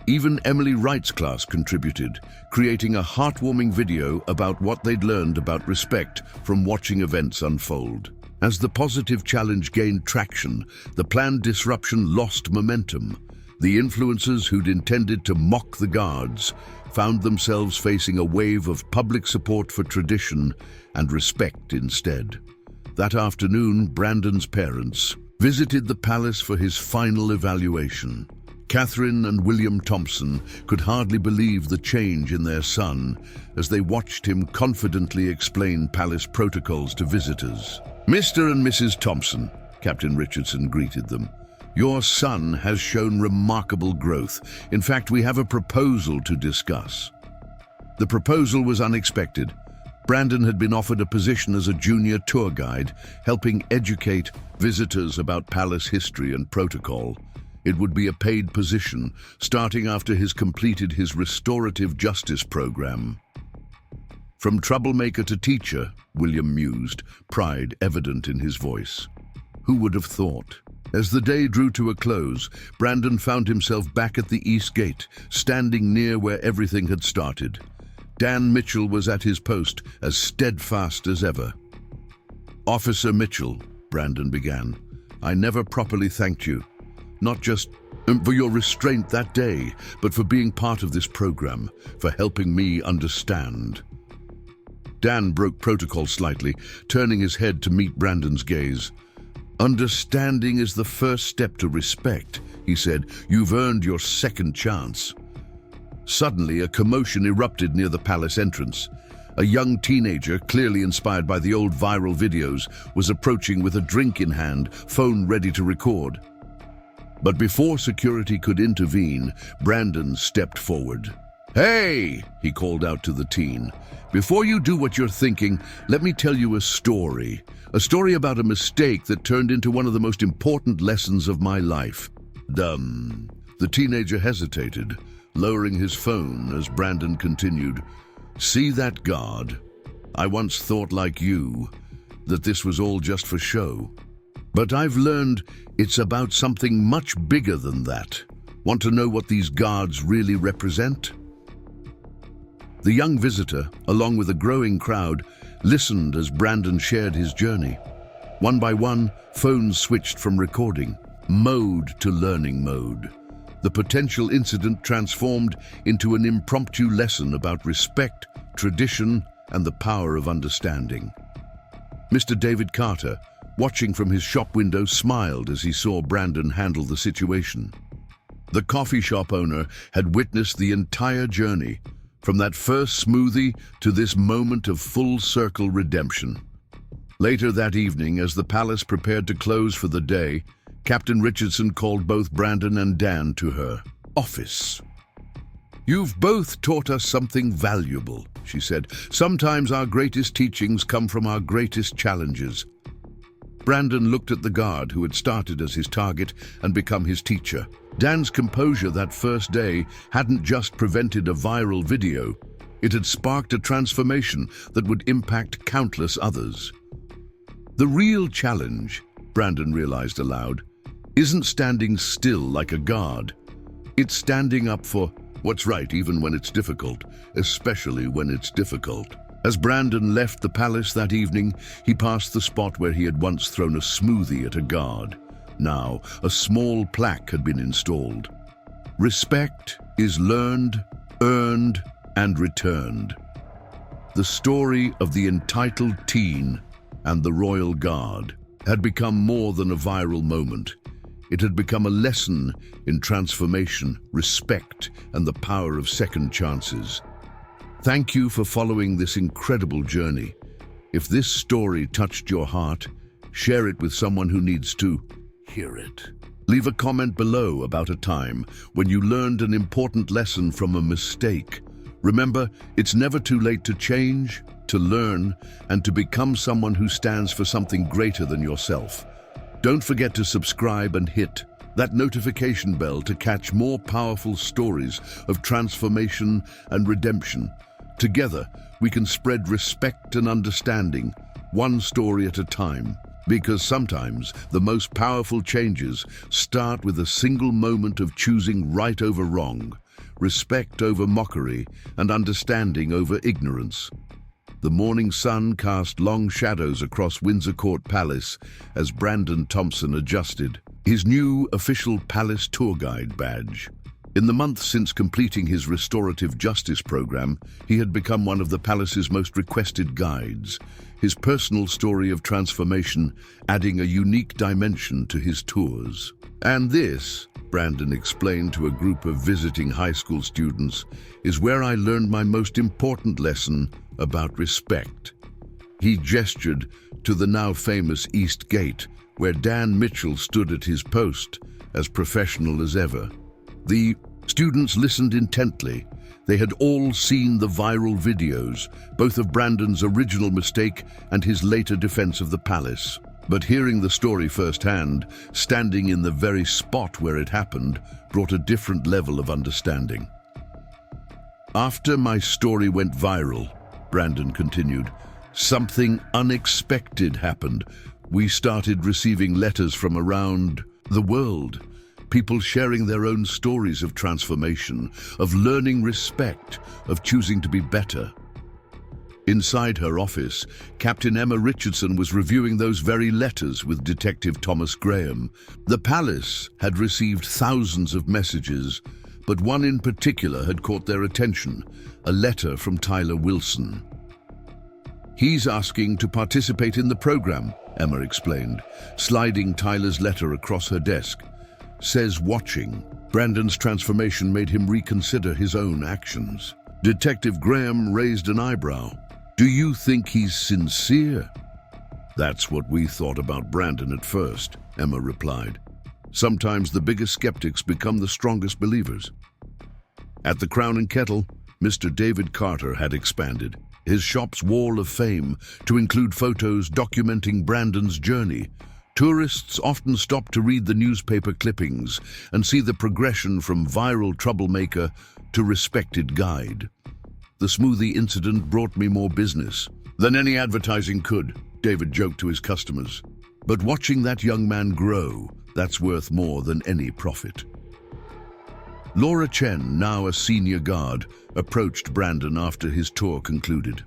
[SPEAKER 1] Even Emily Wright's class contributed, creating a heartwarming video about what they'd learned about respect from watching events unfold. As the positive challenge gained traction, the planned disruption lost momentum. The influencers who'd intended to mock the guards found themselves facing a wave of public support for tradition and respect instead. That afternoon, Brandon's parents visited the palace for his final evaluation. Catherine and William Thompson could hardly believe the change in their son as they watched him confidently explain palace protocols to visitors. "Mr. and Mrs. Thompson," Captain Richardson greeted them, "your son has shown remarkable growth. In fact, we have a proposal to discuss." The proposal was unexpected. Brandon had been offered a position as a junior tour guide, helping educate visitors about palace history and protocol. It would be a paid position, starting after he's completed his restorative justice program. "From troublemaker to teacher," William mused, pride evident in his voice. Who would have thought? As the day drew to a close, Brandon found himself back at the East Gate, standing near where everything had started. Dan Mitchell was at his post, as steadfast as ever. "Officer Mitchell," Brandon began, "I never properly thanked you. Not just for your restraint that day, but for being part of this program, for helping me understand." Dan broke protocol slightly, turning his head to meet Brandon's gaze. "Understanding is the first step to respect," he said. "You've earned your second chance." Suddenly, a commotion erupted near the palace entrance. A young teenager, clearly inspired by the old viral videos, was approaching with a drink in hand, phone ready to record. But before security could intervene, Brandon stepped forward. "Hey!" he called out to the teen. "Before you do what you're thinking, let me tell you a story. A story about a mistake that turned into one of the most important lessons of my life." The teenager hesitated, lowering his phone as Brandon continued. "See that guard? I once thought like you, that this was all just for show. But I've learned it's about something much bigger than that. Want to know what these guards really represent?" The young visitor, along with a growing crowd, listened as Brandon shared his journey. One by one, phones switched from recording mode to learning mode. The potential incident transformed into an impromptu lesson about respect, tradition, and the power of understanding. Mr. David Carter, watching from his shop window, smiled as he saw Brandon handle the situation. The coffee shop owner had witnessed the entire journey, from that first smoothie to this moment of full-circle redemption. Later that evening, as the palace prepared to close for the day, Captain Richardson called both Brandon and Dan to her office. "You've both taught us something valuable," she said. "Sometimes our greatest teachings come from our greatest challenges." Brandon looked at the guard who had started as his target and become his teacher. Dan's composure that first day hadn't just prevented a viral video. It had sparked a transformation that would impact countless others. The real challenge, Brandon realized aloud, isn't standing still like a guard. It's standing up for what's right even when it's difficult, especially when it's difficult. As Brandon left the palace that evening, he passed the spot where he had once thrown a smoothie at a guard. Now, a small plaque had been installed. "Respect is learned, earned, and returned." The story of the entitled teen and the royal guard had become more than a viral moment. It had become a lesson in transformation, respect, and the power of second chances. Thank you for following this incredible journey. If this story touched your heart, share it with someone who needs to hear it. Leave a comment below about a time when you learned an important lesson from a mistake. Remember, it's never too late to change, to learn, and to become someone who stands for something greater than yourself. Don't forget to subscribe and hit that notification bell to catch more powerful stories of transformation and redemption. Together, we can spread respect and understanding, one story at a time. Because sometimes the most powerful changes start with a single moment of choosing right over wrong, respect over mockery, and understanding over ignorance. The morning sun cast long shadows across Windsor Court Palace as Brandon Thompson adjusted his new official palace tour guide badge. In the months since completing his restorative justice program, he had become one of the palace's most requested guides, his personal story of transformation adding a unique dimension to his tours. "And this," Brandon explained to a group of visiting high school students, "is where I learned my most important lesson about respect." He gestured to the now famous East Gate, where Dan Mitchell stood at his post, as professional as ever. The students listened intently. They had all seen the viral videos, both of Brandon's original mistake and his later defense of the palace. But hearing the story firsthand, standing in the very spot where it happened, brought a different level of understanding. "After my story went viral," Brandon continued, "something unexpected happened. We started receiving letters from around the world, people sharing their own stories of transformation, of learning respect, of choosing to be better." Inside her office, Captain Emma Richardson was reviewing those very letters with Detective Thomas Graham. The palace had received thousands of messages, but one in particular had caught their attention, a letter from Tyler Wilson. "He's asking to participate in the program," Emma explained, sliding Tyler's letter across her desk. "Says watching." Brandon's transformation made him reconsider his own actions. Detective Graham raised an eyebrow. Do you think he's sincere? That's what we thought about Brandon at first, Emma replied. Sometimes the biggest skeptics become the strongest believers. At the Crown and Kettle, Mr. David Carter had expanded his shop's wall of fame to include photos documenting Brandon's journey. Tourists often stop to read the newspaper clippings and see the progression from viral troublemaker to respected guide. The smoothie incident brought me more business than any advertising could, David joked to his customers. But watching that young man grow, that's worth more than any profit. Laura Chen, now a senior guard, approached Brandon after his tour concluded.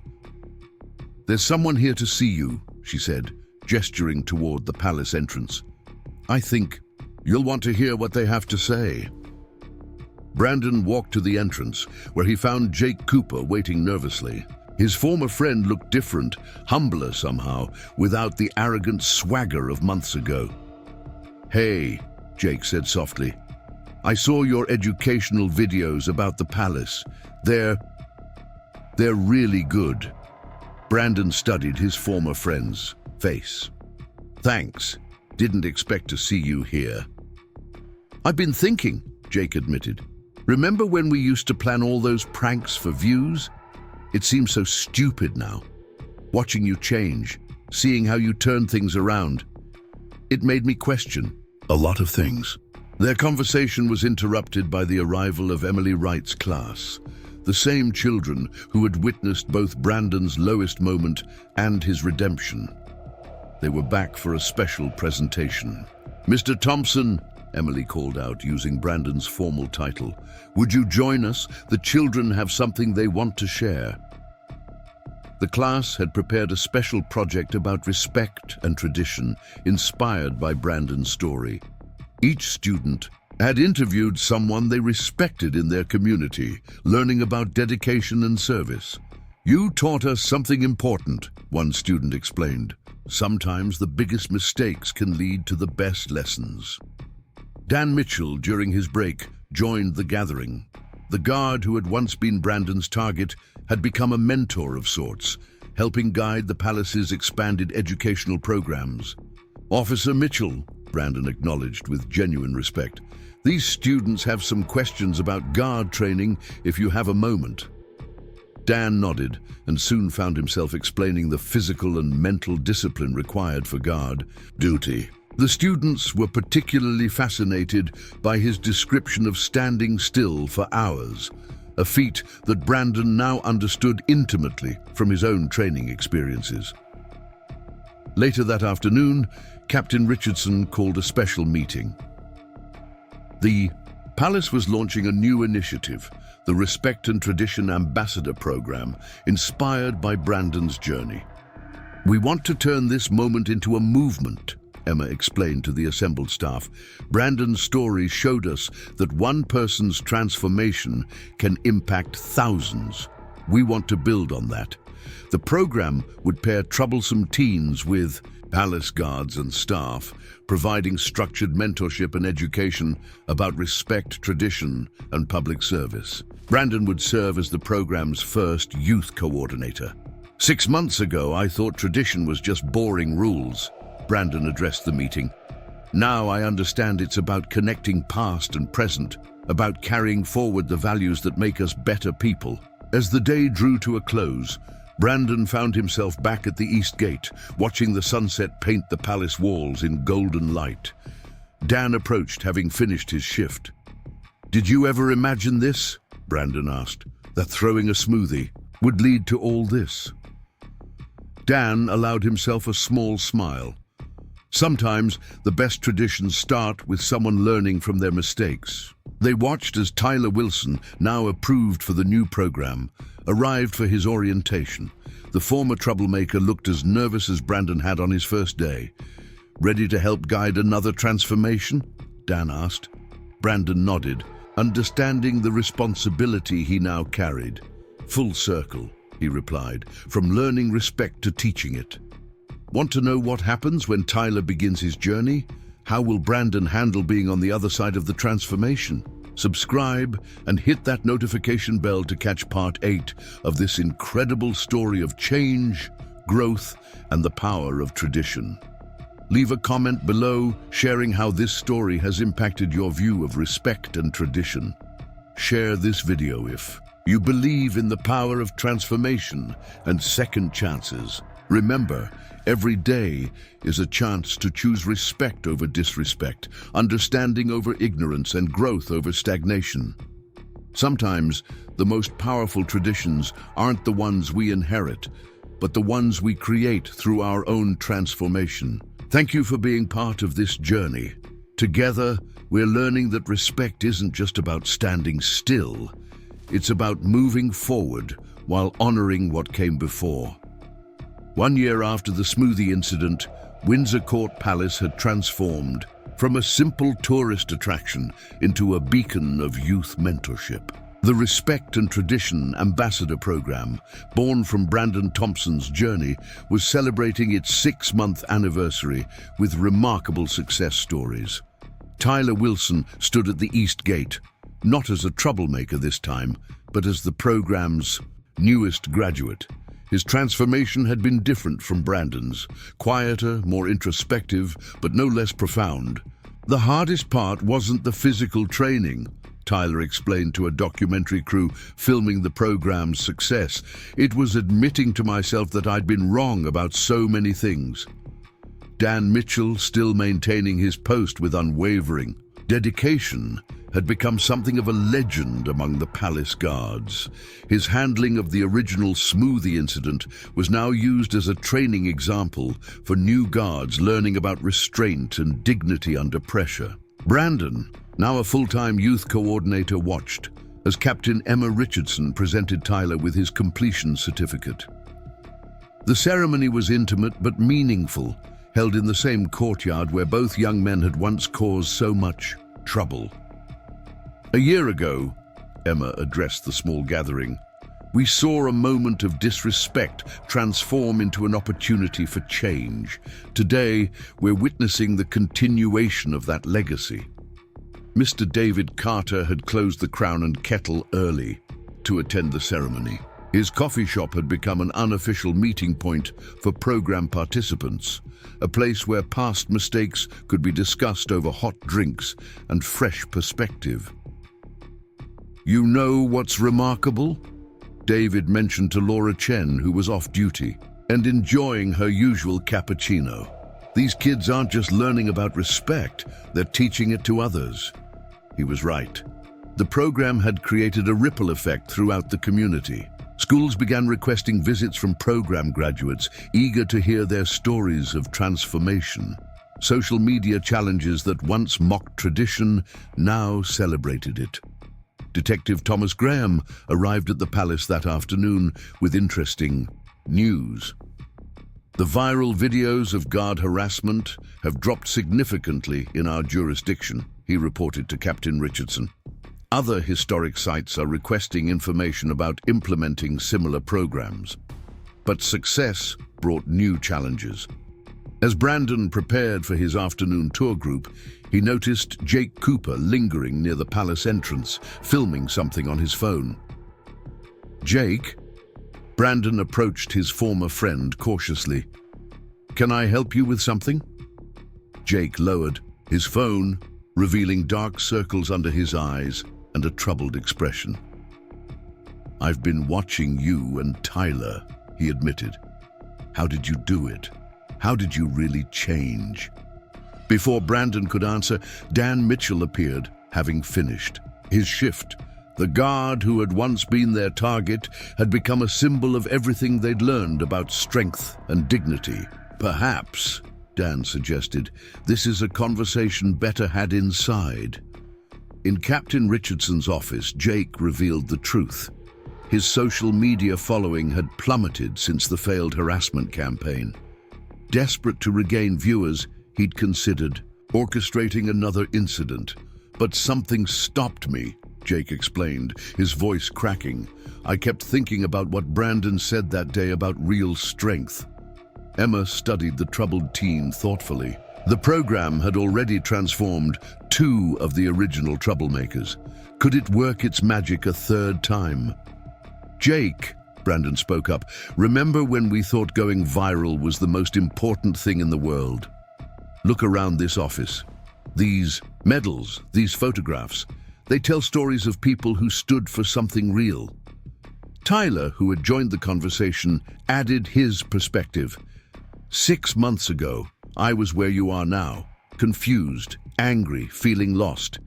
[SPEAKER 1] "There's someone here to see you," she said, gesturing toward the palace entrance. "I think you'll want to hear what they have to say." Brandon walked to the entrance, where he found Jake Cooper waiting nervously. His former friend looked different, humbler somehow, without the arrogant swagger of months ago. "Hey," Jake said softly. "I saw your educational videos about the palace. They're really good." Brandon studied his former friend's face. "Thanks. Didn't expect to see you here." "I've been thinking," Jake admitted. "Remember when we used to plan all those pranks for views? It seems so stupid now. Watching you change, seeing how you turn things around, it made me question a lot of things." Their conversation was interrupted by the arrival of Emily Wright's class, the same children who had witnessed both Brandon's lowest moment and his redemption. They were back for a special presentation. "Mr. Thompson," Emily called out using Brandon's formal title, "would you join us? The children have something they want to share." The class had prepared a special project about respect and tradition, inspired by Brandon's story. Each student had interviewed someone they respected in their community, learning about dedication and service. "You taught us something important," one student explained. "Sometimes the biggest mistakes can lead to the best lessons." Dan Mitchell, during his break, joined the gathering. The guard who had once been Brandon's target had become a mentor of sorts, helping guide the palace's expanded educational programs. "Officer Mitchell," Brandon acknowledged with genuine respect, "these students have some questions about guard training if you have a moment." Dan nodded and soon found himself explaining the physical and mental discipline required for guard duty. The students were particularly fascinated by his description of standing still for hours, a feat that Brandon now understood intimately from his own training experiences. Later that afternoon, Captain Richardson called a special meeting. The palace was launching a new initiative, the Respect and Tradition Ambassador Program, inspired by Brandon's journey. "We want to turn this moment into a movement," Emma explained to the assembled staff. "Brandon's story showed us that one person's transformation can impact thousands. We want to build on that. The program would pair troublesome teens with palace guards and staff, providing structured mentorship and education about respect, tradition, and public service. Brandon would serve as the program's first youth coordinator. 6 months ago, I thought tradition was just boring rules," Brandon addressed the meeting. "Now I understand it's about connecting past and present, about carrying forward the values that make us better people." As the day drew to a close, Brandon found himself back at the East Gate, watching the sunset paint the palace walls in golden light. Dan approached, having finished his shift. "Did you ever imagine this?" Brandon asked. "That throwing a smoothie would lead to all this?" Dan allowed himself a small smile. Sometimes the best traditions start with someone learning from their mistakes. They watched as Tyler Wilson, now approved for the new program, arrived for his orientation. The former troublemaker looked as nervous as Brandon had on his first day. "Ready to help guide another transformation?" Dan asked. Brandon nodded, understanding the responsibility he now carried. "Full circle," he replied, "from learning respect to teaching it." "Want to know what happens when Tyler begins his journey? How will Brandon handle being on the other side of the transformation?" subscribe, and hit that notification bell to catch part 8 of this incredible story of change, growth, and the power of tradition. Leave a comment below sharing how this story has impacted your view of respect and tradition. Share this video if you believe in the power of transformation and second chances. Remember, every day is a chance to choose respect over disrespect, understanding over ignorance, and growth over stagnation. Sometimes, the most powerful traditions aren't the ones we inherit, but the ones we create through our own transformation. Thank you for being part of this journey. Together, we're learning that respect isn't just about standing still. It's about moving forward while honoring what came before. 1 year after the smoothie incident, Windsor Court Palace had transformed from a simple tourist attraction into a beacon of youth mentorship. The Respect and Tradition Ambassador Program, born from Brandon Thompson's journey, was celebrating its 6-month anniversary with remarkable success stories. Tyler Wilson stood at the East Gate, not as a troublemaker this time, but as the program's newest graduate. His transformation had been different from Brandon's, quieter, more introspective, but no less profound. The hardest part wasn't the physical training, Tyler explained to a documentary crew filming the program's success. It was admitting to myself that I'd been wrong about so many things. Dan Mitchell, still maintaining his post with unwavering dedication, had become something of a legend among the palace guards. His handling of the original smoothie incident was now used as a training example for new guards learning about restraint and dignity under pressure. Brandon, now a full-time youth coordinator, watched as Captain Emma Richardson presented Tyler with his completion certificate. The ceremony was intimate but meaningful, held in the same courtyard where both young men had once caused so much trouble. "A year ago," Emma addressed the small gathering, "we saw a moment of disrespect transform into an opportunity for change. Today, we're witnessing the continuation of that legacy." Mr. David Carter had closed the Crown and Kettle early to attend the ceremony. His coffee shop had become an unofficial meeting point for program participants, a place where past mistakes could be discussed over hot drinks and fresh perspective. "You know what's remarkable?" David mentioned to Laura Chen, who was off duty and enjoying her usual cappuccino. "These kids aren't just learning about respect, they're teaching it to others." He was right. The program had created a ripple effect throughout the community. Schools began requesting visits from program graduates, eager to hear their stories of transformation. Social media challenges that once mocked tradition now celebrated it. Detective Thomas Graham arrived at the palace that afternoon with interesting news. "The viral videos of guard harassment have dropped significantly in our jurisdiction," he reported to Captain Richardson. "Other historic sites are requesting information about implementing similar programs." But success brought new challenges. As Brandon prepared for his afternoon tour group, he noticed Jake Cooper lingering near the palace entrance, filming something on his phone. "Jake?" Brandon approached his former friend cautiously. "Can I help you with something?" Jake lowered his phone, revealing dark circles under his eyes and a troubled expression. "I've been watching you and Tyler," he admitted. "How did you do it? How did you really change?" Before Brandon could answer, Dan Mitchell appeared, having finished his shift. The guard who had once been their target had become a symbol of everything they'd learned about strength and dignity. "Perhaps," Dan suggested, "this is a conversation better had inside." In Captain Richardson's office, Jake revealed the truth. His social media following had plummeted since the failed harassment campaign. Desperate to regain viewers, he'd considered orchestrating another incident. "But something stopped me," Jake explained, his voice cracking. "I kept thinking about what Brandon said that day about real strength." Emma studied the troubled teen thoughtfully. The program had already transformed two of the original troublemakers. Could it work its magic a third time? Jake, Brandon spoke up, remember when we thought going viral was the most important thing in the world? Look around this office. These medals, these photographs, they tell stories of people who stood for something real. Tyler, who had joined the conversation, added his perspective. 6 months ago, I was where you are now, confused, angry, feeling lost.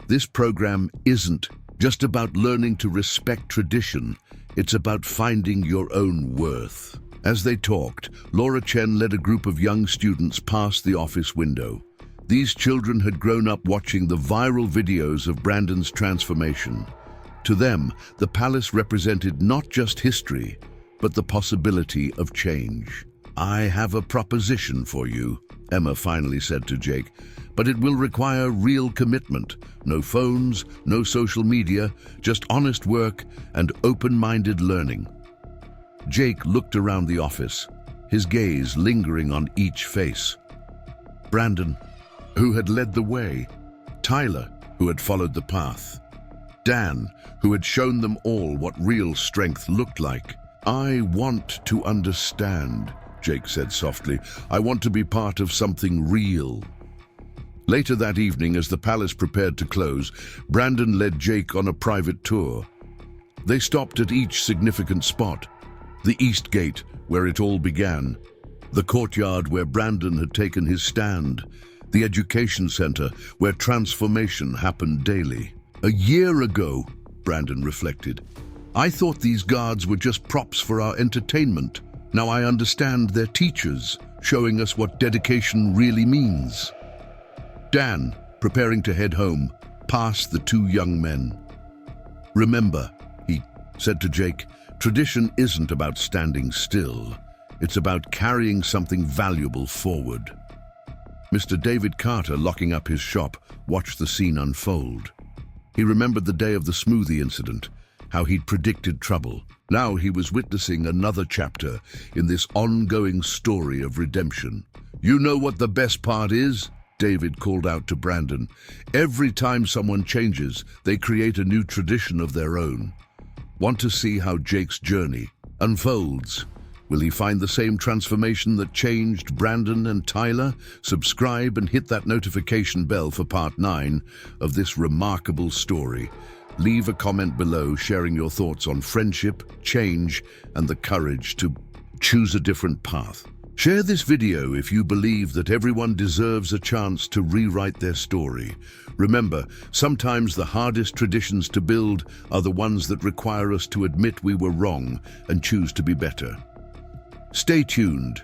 [SPEAKER 1] This program isn't just about learning to respect tradition, it's about finding your own worth. As they talked, Laura Chen led a group of young students past the office window. These children had grown up watching the viral videos of Brandon's transformation. To them, the palace represented not just history, but the possibility of change. I have a proposition for you, Emma finally said to Jake, but it will require real commitment. No phones, no social media, just honest work and open-minded learning. Jake looked around the office, his gaze lingering on each face. Brandon, who had led the way, Tyler, who had followed the path, Dan, who had shown them all what real strength looked like. I want to understand, Jake said softly. I want to be part of something real. Later that evening, as the palace prepared to close, Brandon led Jake on a private tour. They stopped at each significant spot. The East Gate, where it all began. The courtyard where Brandon had taken his stand. The education center, where transformation happened daily. A year ago, Brandon reflected, I thought these guards were just props for our entertainment. Now I understand they're teachers, showing us what dedication really means. Dan, preparing to head home, passed the two young men. Remember, he said to Jake, tradition isn't about standing still. It's about carrying something valuable forward. Mr. David Carter, locking up his shop, watched the scene unfold. He remembered the day of the smoothie incident, how he'd predicted trouble. Now he was witnessing another chapter in this ongoing story of redemption. You know what the best part is? David called out to Brandon. Every time someone changes, they create a new tradition of their own. Want to see how Jake's journey unfolds? Will he find the same transformation that changed Brandon and Tyler? Subscribe and hit that notification bell for part 9 of this remarkable story. Leave a comment below sharing your thoughts on friendship, change, and the courage to choose a different path. Share this video if you believe that everyone deserves a chance to rewrite their story. Remember, sometimes the hardest traditions to build are the ones that require us to admit we were wrong and choose to be better. Stay tuned.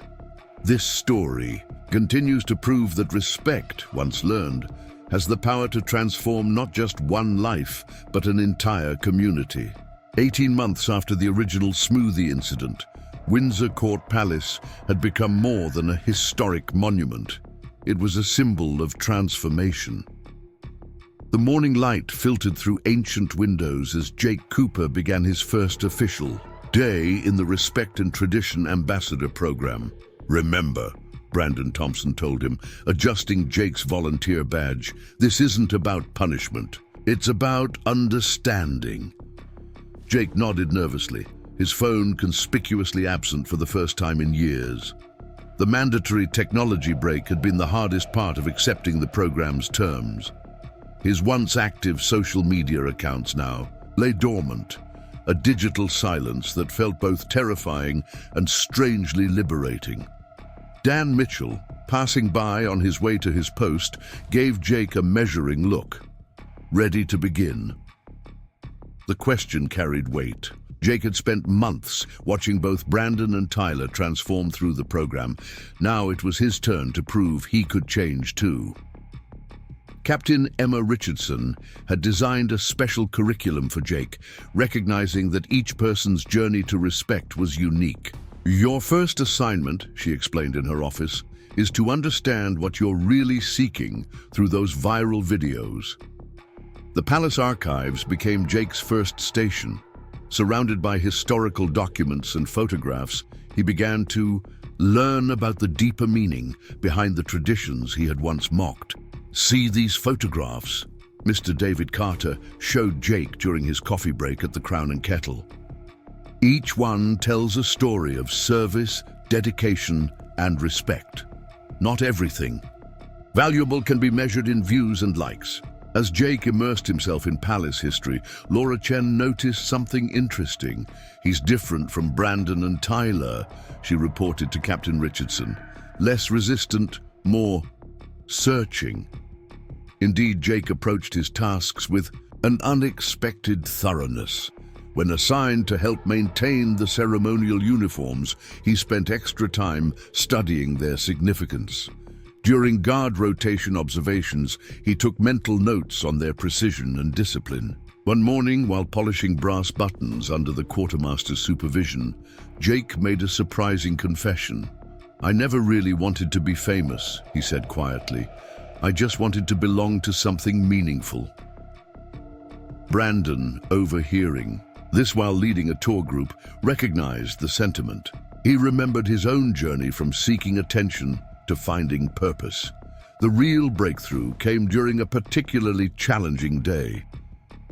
[SPEAKER 1] This story continues to prove that respect, once learned, has the power to transform not just one life, but an entire community. 18 months after the original smoothie incident, Windsor Court Palace had become more than a historic monument. It was a symbol of transformation. The morning light filtered through ancient windows as Jake Cooper began his first official day in the Respect and Tradition Ambassador program. Remember, Brandon Thompson told him, adjusting Jake's volunteer badge, this isn't about punishment. It's about understanding. Jake nodded nervously, his phone conspicuously absent for the first time in years. The mandatory technology break had been the hardest part of accepting the program's terms. His once active social media accounts now lay dormant, a digital silence that felt both terrifying and strangely liberating. Dan Mitchell, passing by on his way to his post, gave Jake a measuring look. Ready to begin? The question carried weight. Jake had spent months watching both Brandon and Tyler transform through the program. Now it was his turn to prove he could change too. Captain Emma Richardson had designed a special curriculum for Jake, recognizing that each person's journey to respect was unique. Your first assignment, she explained in her office, is to understand what you're really seeking through those viral videos. The palace archives became Jake's first station. Surrounded by historical documents and photographs, he began to learn about the deeper meaning behind the traditions he had once mocked. See these photographs? Mr. David Carter showed Jake during his coffee break at the Crown and Kettle. Each one tells a story of service, dedication, and respect. Not everything valuable can be measured in views and likes. As Jake immersed himself in palace history, Laura Chen noticed something interesting. "He's different from Brandon and Tyler," she reported to Captain Richardson. "Less resistant, more searching." Indeed, Jake approached his tasks with an unexpected thoroughness. When assigned to help maintain the ceremonial uniforms, he spent extra time studying their significance. During guard rotation observations, he took mental notes on their precision and discipline. One morning, while polishing brass buttons under the quartermaster's supervision, Jake made a surprising confession. "I never really wanted to be famous," he said quietly. "I just wanted to belong to something meaningful." Brandon, overhearing this while leading a tour group, recognized the sentiment. He remembered his own journey from seeking attention to finding purpose. The real breakthrough came during a particularly challenging day.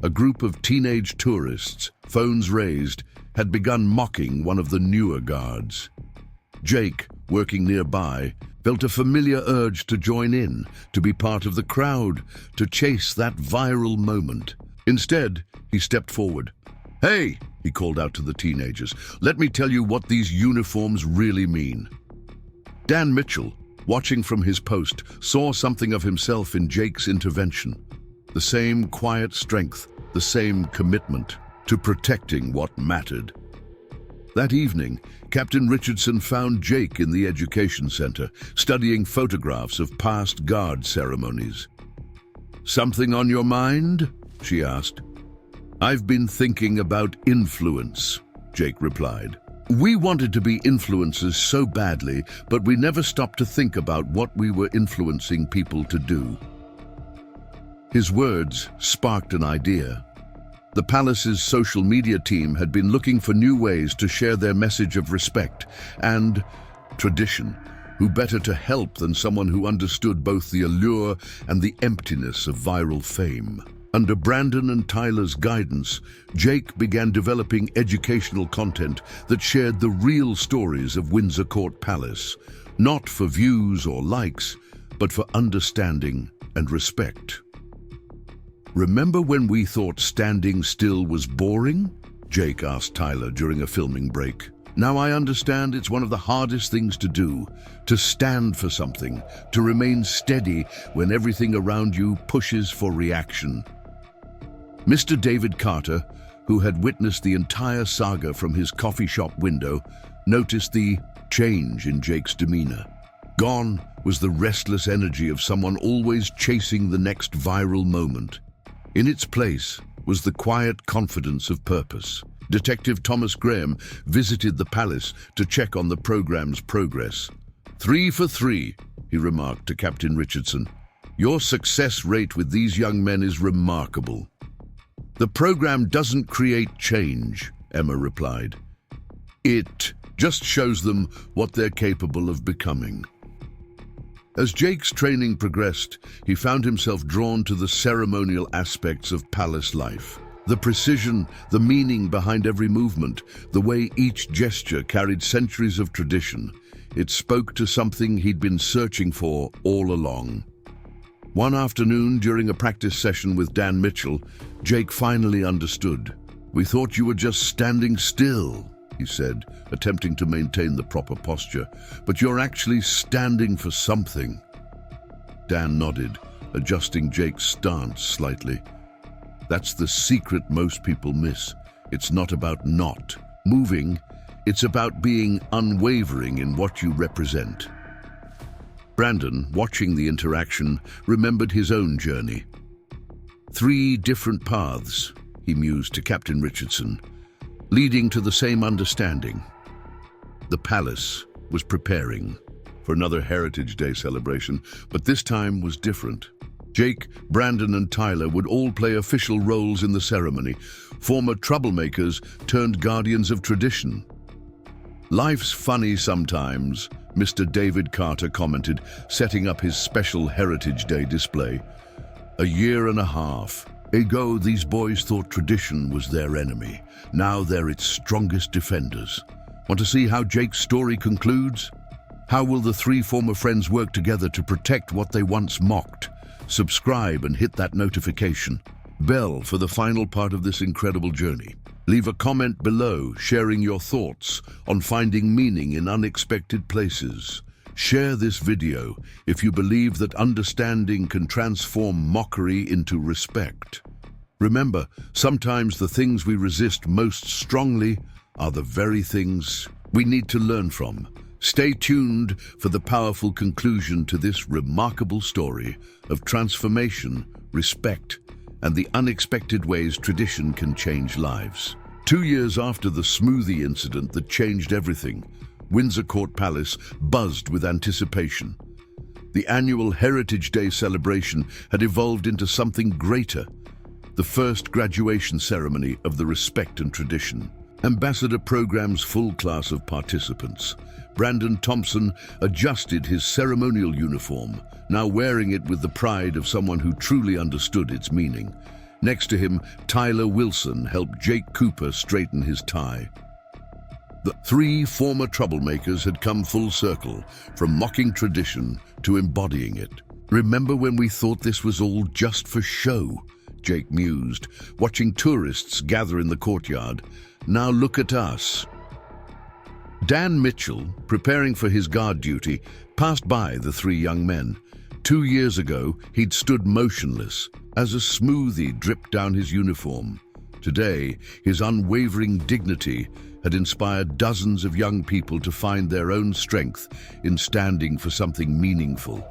[SPEAKER 1] A group of teenage tourists, phones raised, had begun mocking one of the newer guards. Jake, working nearby, felt a familiar urge to join in, to be part of the crowd, to chase that viral moment. Instead, he stepped forward. "Hey," he called out to the teenagers, "let me tell you what these uniforms really mean." Dan Mitchell, watching from his post, saw something of himself in Jake's intervention. The same quiet strength, the same commitment to protecting what mattered. That evening, Captain Richardson found Jake in the education center, studying photographs of past guard ceremonies. "Something on your mind?" she asked. "I've been thinking about influence," Jake replied. "We wanted to be influencers so badly, but we never stopped to think about what we were influencing people to do." His words sparked an idea. The palace's social media team had been looking for new ways to share their message of respect and tradition. Who better to help than someone who understood both the allure and the emptiness of viral fame? Under Brandon and Tyler's guidance, Jake began developing educational content that shared the real stories of Windsor Court Palace, not for views or likes, but for understanding and respect. "Remember when we thought standing still was boring?" Jake asked Tyler during a filming break. "Now I understand it's one of the hardest things to do, to stand for something, to remain steady when everything around you pushes for reaction." Mr. David Carter, who had witnessed the entire saga from his coffee shop window, noticed the change in Jake's demeanor. Gone was the restless energy of someone always chasing the next viral moment. In its place was the quiet confidence of purpose. Detective Thomas Graham visited the palace to check on the program's progress. "3 for 3, he remarked to Captain Richardson. "Your success rate with these young men is remarkable." "The program doesn't create change," Emma replied. "It just shows them what they're capable of becoming." As Jake's training progressed, he found himself drawn to the ceremonial aspects of palace life. The precision, the meaning behind every movement, the way each gesture carried centuries of tradition. It spoke to something he'd been searching for all along. One afternoon, during a practice session with Dan Mitchell, Jake finally understood. "We thought you were just standing still," he said, attempting to maintain the proper posture. "But you're actually standing for something." Dan nodded, adjusting Jake's stance slightly. "That's the secret most people miss. It's not about not moving, it's about being unwavering in what you represent." Brandon, watching the interaction, remembered his own journey. 3 different paths, he mused to Captain Richardson, leading to the same understanding. The palace was preparing for another Heritage Day celebration, but this time was different. Jake, Brandon, and Tyler would all play official roles in the ceremony, former troublemakers turned guardians of tradition. "Life's funny sometimes," Mr. David Carter commented, setting up his special Heritage Day display. A year and a half ago, these boys thought tradition was their enemy. Now they're its strongest defenders. Want to see how Jake's story concludes? How will the three former friends work together to protect what they once mocked? Subscribe and hit that notification bell for the final part of this incredible journey. Leave a comment below sharing your thoughts on finding meaning in unexpected places. Share this video if you believe that understanding can transform mockery into respect. Remember, sometimes the things we resist most strongly are the very things we need to learn from. Stay tuned for the powerful conclusion to this remarkable story of transformation, respect, and the unexpected ways tradition can change lives. 2 years after the smoothie incident that changed everything, Windsor Court Palace buzzed with anticipation. The annual Heritage Day celebration had evolved into something greater, the first graduation ceremony of the respect and tradition. Ambassador Program's full class of participants. Brandon Thompson adjusted his ceremonial uniform, now wearing it with the pride of someone who truly understood its meaning. Next to him, Tyler Wilson helped Jake Cooper straighten his tie. The three former troublemakers had come full circle, from mocking tradition to embodying it. "Remember when we thought this was all just for show?" Jake mused, watching tourists gather in the courtyard. "Now look at us." Dan Mitchell, preparing for his guard duty, passed by the three young men. 2 years ago, he'd stood motionless as a smoothie dripped down his uniform. Today, his unwavering dignity had inspired dozens of young people to find their own strength in standing for something meaningful.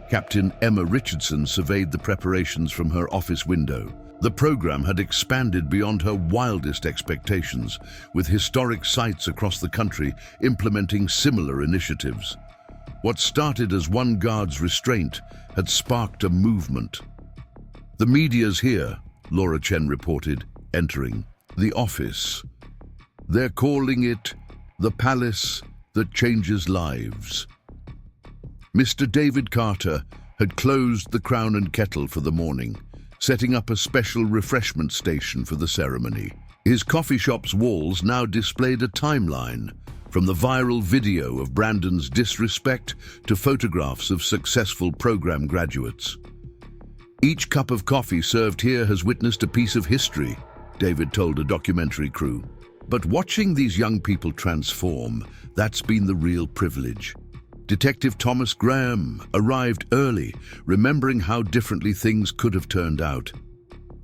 [SPEAKER 1] Captain Emma Richardson surveyed the preparations from her office window. The program had expanded beyond her wildest expectations, with historic sites across the country implementing similar initiatives. What started as one guard's restraint had sparked a movement. "The media's here," Laura Chen reported, entering the office. "They're calling it the palace that changes lives." Mr. David Carter had closed the Crown and Kettle for the morning, setting up a special refreshment station for the ceremony. His coffee shop's walls now displayed a timeline, from the viral video of Brandon's disrespect to photographs of successful program graduates. "Each cup of coffee served here has witnessed a piece of history," David told a documentary crew. "But watching these young people transform, that's been the real privilege." Detective Thomas Graham arrived early, remembering how differently things could have turned out.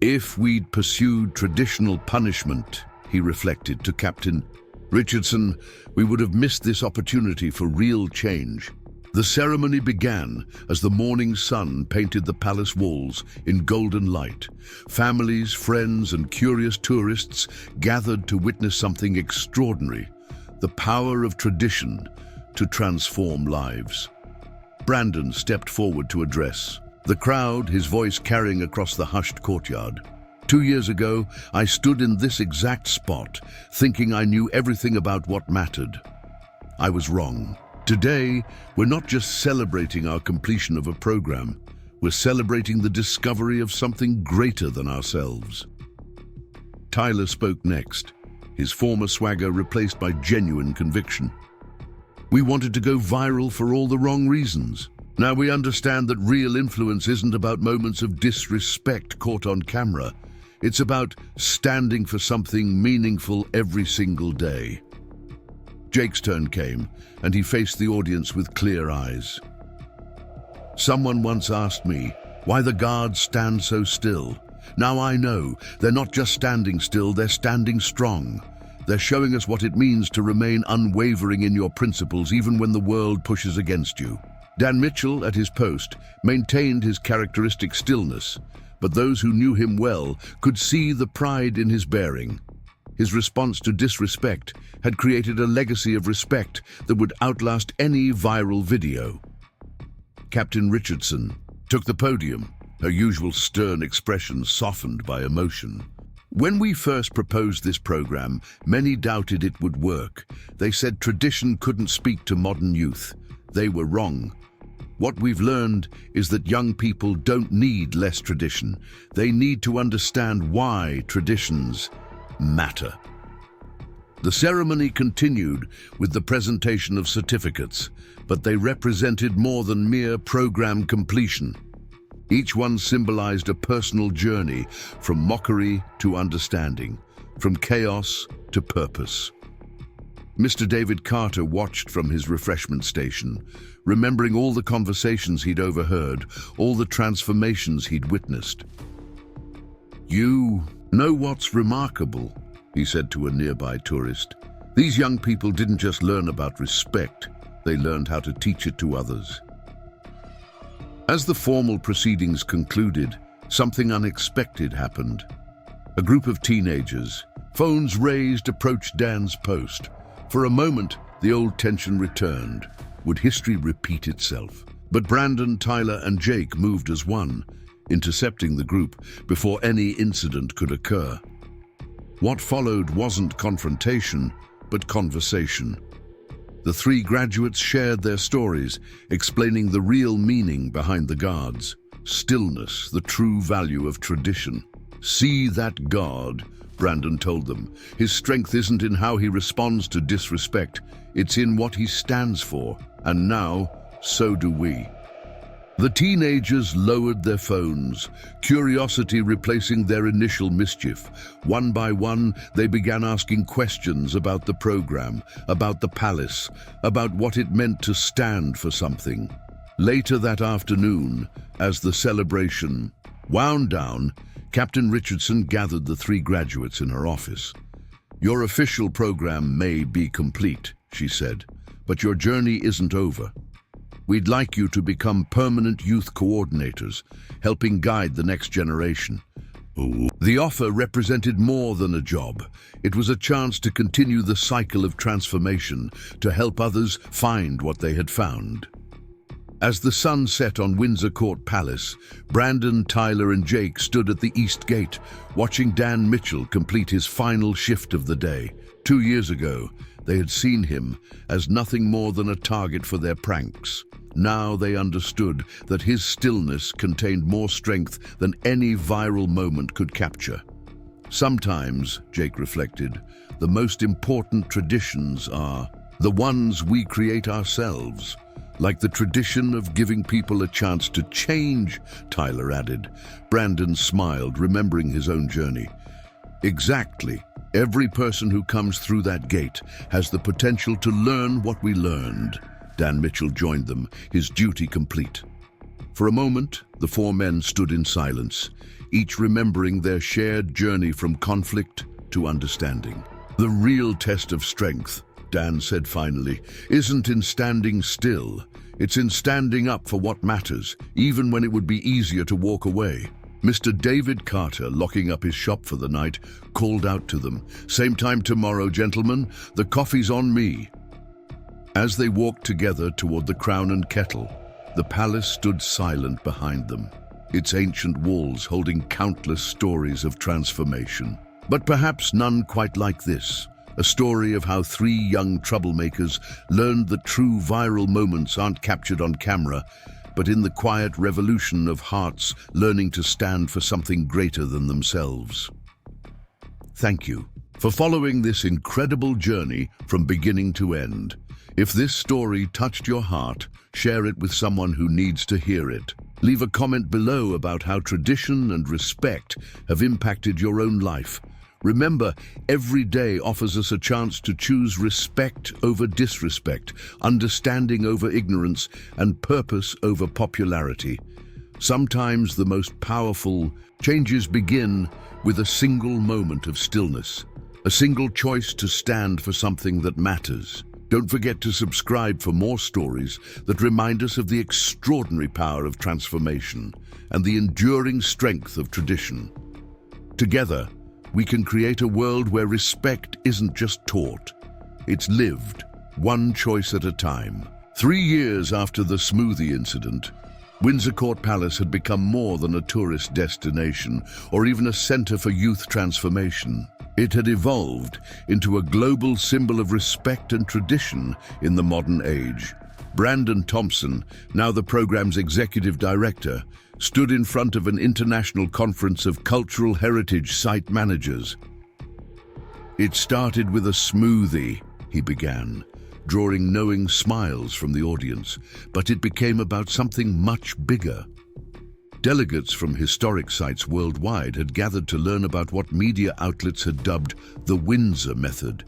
[SPEAKER 1] "If we'd pursued traditional punishment," he reflected to Captain Richardson, "we would have missed this opportunity for real change." The ceremony began as the morning sun painted the palace walls in golden light. Families, friends, and curious tourists gathered to witness something extraordinary: the power of tradition to transform lives. Brandon stepped forward to address the crowd, his voice carrying across the hushed courtyard. 2 years ago, I stood in this exact spot, thinking I knew everything about what mattered. I was wrong. Today, we're not just celebrating our completion of a program, we're celebrating the discovery of something greater than ourselves. Tyler spoke next, his former swagger replaced by genuine conviction. "We wanted to go viral for all the wrong reasons. Now we understand that real influence isn't about moments of disrespect caught on camera. It's about standing for something meaningful every single day." Jake's turn came, and he faced the audience with clear eyes. "Someone once asked me, why the guards stand so still? Now I know, they're not just standing still, they're standing strong. They're showing us what it means to remain unwavering in your principles even when the world pushes against you." Dan Mitchell, at his post, maintained his characteristic stillness, but those who knew him well could see the pride in his bearing. His response to disrespect had created a legacy of respect that would outlast any viral video. Captain Richardson took the podium, her usual stern expression softened by emotion. "When we first proposed this program, many doubted it would work. They said tradition couldn't speak to modern youth. They were wrong. What we've learned is that young people don't need less tradition. They need to understand why traditions matter. The ceremony continued with the presentation of certificates, but they represented more than mere program completion. Each one symbolized a personal journey from mockery to understanding, from chaos to purpose. Mr. David Carter watched from his refreshment station, remembering all the conversations he'd overheard, all the transformations he'd witnessed. "You know what's remarkable?" he said to a nearby tourist. "These young people didn't just learn about respect, they learned how to teach it to others." As the formal proceedings concluded, something unexpected happened. A group of teenagers, phones raised, approached Dan's post. For a moment, the old tension returned. Would history repeat itself? But Brandon, Tyler, and Jake moved as one, intercepting the group before any incident could occur. What followed wasn't confrontation, but conversation. The three graduates shared their stories, explaining the real meaning behind the guards. Stillness, the true value of tradition. "See that guard," Brandon told them. "His strength isn't in how he responds to disrespect, it's in what he stands for. And now, so do we." The teenagers lowered their phones, curiosity replacing their initial mischief. One by one, they began asking questions about the program, about the palace, about what it meant to stand for something. Later that afternoon, as the celebration wound down, Captain Richardson gathered the three graduates in her office. "Your official program may be complete," she said, "but your journey isn't over. We'd like you to become permanent youth coordinators, helping guide the next generation." Ooh. The offer represented more than a job. It was a chance to continue the cycle of transformation, to help others find what they had found. As the sun set on Windsor Court Palace, Brandon, Tyler, and Jake stood at the East Gate, watching Dan Mitchell complete his final shift of the day. 2 years ago, they had seen him as nothing more than a target for their pranks. Now they understood that his stillness contained more strength than any viral moment could capture. Sometimes, Jake reflected, the most important traditions are the ones we create ourselves. Like the tradition of giving people a chance to change, Tyler added. Brandon smiled, remembering his own journey. Exactly. Every person who comes through that gate has the potential to learn what we learned. Dan Mitchell joined them, his duty complete. For a moment, the four men stood in silence, each remembering their shared journey from conflict to understanding. "The real test of strength," Dan said finally, "isn't in standing still. It's in standing up for what matters, even when it would be easier to walk away." Mr. David Carter, locking up his shop for the night, called out to them, "Same time tomorrow, gentlemen. The coffee's on me." As they walked together toward the Crown and Kettle, the palace stood silent behind them, its ancient walls holding countless stories of transformation. But perhaps none quite like this. A story of how three young troublemakers learned that true viral moments aren't captured on camera, but in the quiet revolution of hearts learning to stand for something greater than themselves. Thank you for following this incredible journey from beginning to end. If this story touched your heart, share it with someone who needs to hear it. Leave a comment below about how tradition and respect have impacted your own life. Remember, every day offers us a chance to choose respect over disrespect, understanding over ignorance, and purpose over popularity. Sometimes the most powerful changes begin with a single moment of stillness, a single choice to stand for something that matters. Don't forget to subscribe for more stories that remind us of the extraordinary power of transformation and the enduring strength of tradition. Together, we can create a world where respect isn't just taught, it's lived, one choice at a time. 3 years after the smoothie incident, Windsor Court Palace had become more than a tourist destination or even a center for youth transformation. It had evolved into a global symbol of respect and tradition in the modern age. Brandon Thompson, now the program's executive director, stood in front of an international conference of cultural heritage site managers. "It started with a smoothie," he began, drawing knowing smiles from the audience, but it became about something much bigger. Delegates from historic sites worldwide had gathered to learn about what media outlets had dubbed the Windsor method,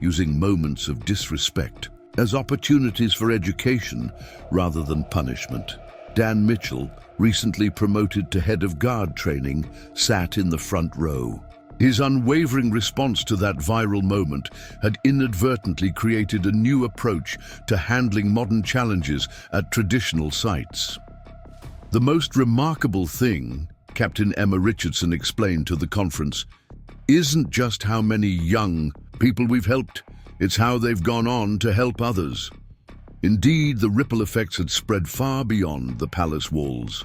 [SPEAKER 1] using moments of disrespect as opportunities for education rather than punishment. Dan Mitchell, recently promoted to head of guard training, sat in the front row. His unwavering response to that viral moment had inadvertently created a new approach to handling modern challenges at traditional sites. "The most remarkable thing," Captain Emma Richardson explained to the conference, "isn't just how many young people we've helped, it's how they've gone on to help others." Indeed, the ripple effects had spread far beyond the palace walls.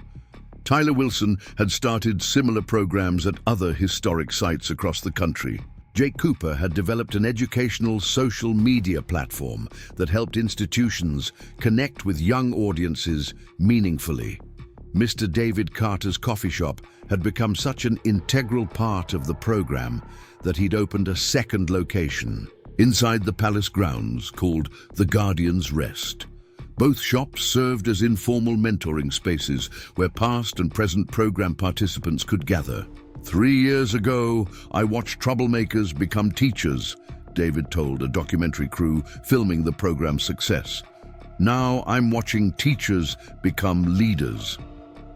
[SPEAKER 1] Tyler Wilson had started similar programs at other historic sites across the country. Jake Cooper had developed an educational social media platform that helped institutions connect with young audiences meaningfully. Mr. David Carter's coffee shop had become such an integral part of the program that he'd opened a second location inside the palace grounds called the Guardian's Rest. Both shops served as informal mentoring spaces where past and present program participants could gather. "3 years ago, I watched troublemakers become teachers," David told a documentary crew filming the program's success. "Now I'm watching teachers become leaders."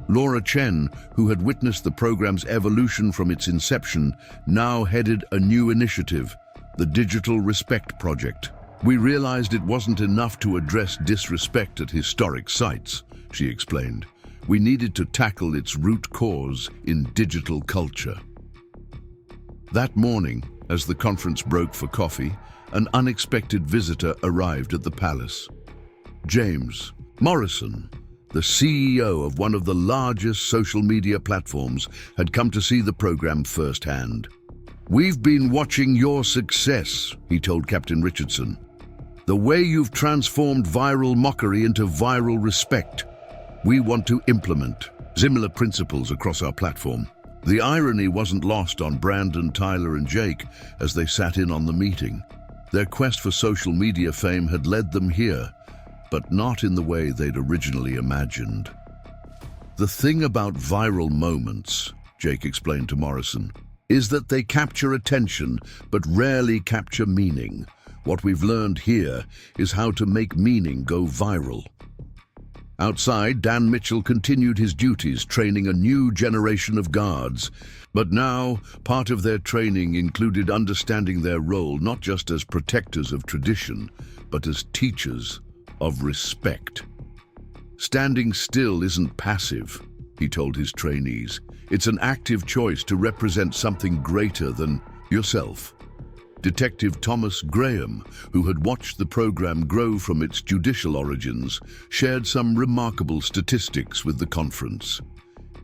[SPEAKER 1] Laura Chen, who had witnessed the program's evolution from its inception, now headed a new initiative, the Digital Respect Project. "We realized it wasn't enough to address disrespect at historic sites," she explained. "We needed to tackle its root cause in digital culture." That morning, as the conference broke for coffee, an unexpected visitor arrived at the palace. James Morrison, the CEO of one of the largest social media platforms, had come to see the program firsthand. "We've been watching your success," he told Captain Richardson. "The way you've transformed viral mockery into viral respect. We want to implement similar principles across our platform." The irony wasn't lost on Brandon, Tyler, and Jake as they sat in on the meeting. Their quest for social media fame had led them here, but not in the way they'd originally imagined. "The thing about viral moments," Jake explained to Morrison, "is that they capture attention but rarely capture meaning. What we've learned here is how to make meaning go viral." Outside, Dan Mitchell continued his duties, training a new generation of guards. But now, part of their training included understanding their role not just as protectors of tradition, but as teachers of respect. "Standing still isn't passive," he told his trainees. "It's an active choice to represent something greater than yourself." Detective Thomas Graham, who had watched the program grow from its judicial origins, shared some remarkable statistics with the conference.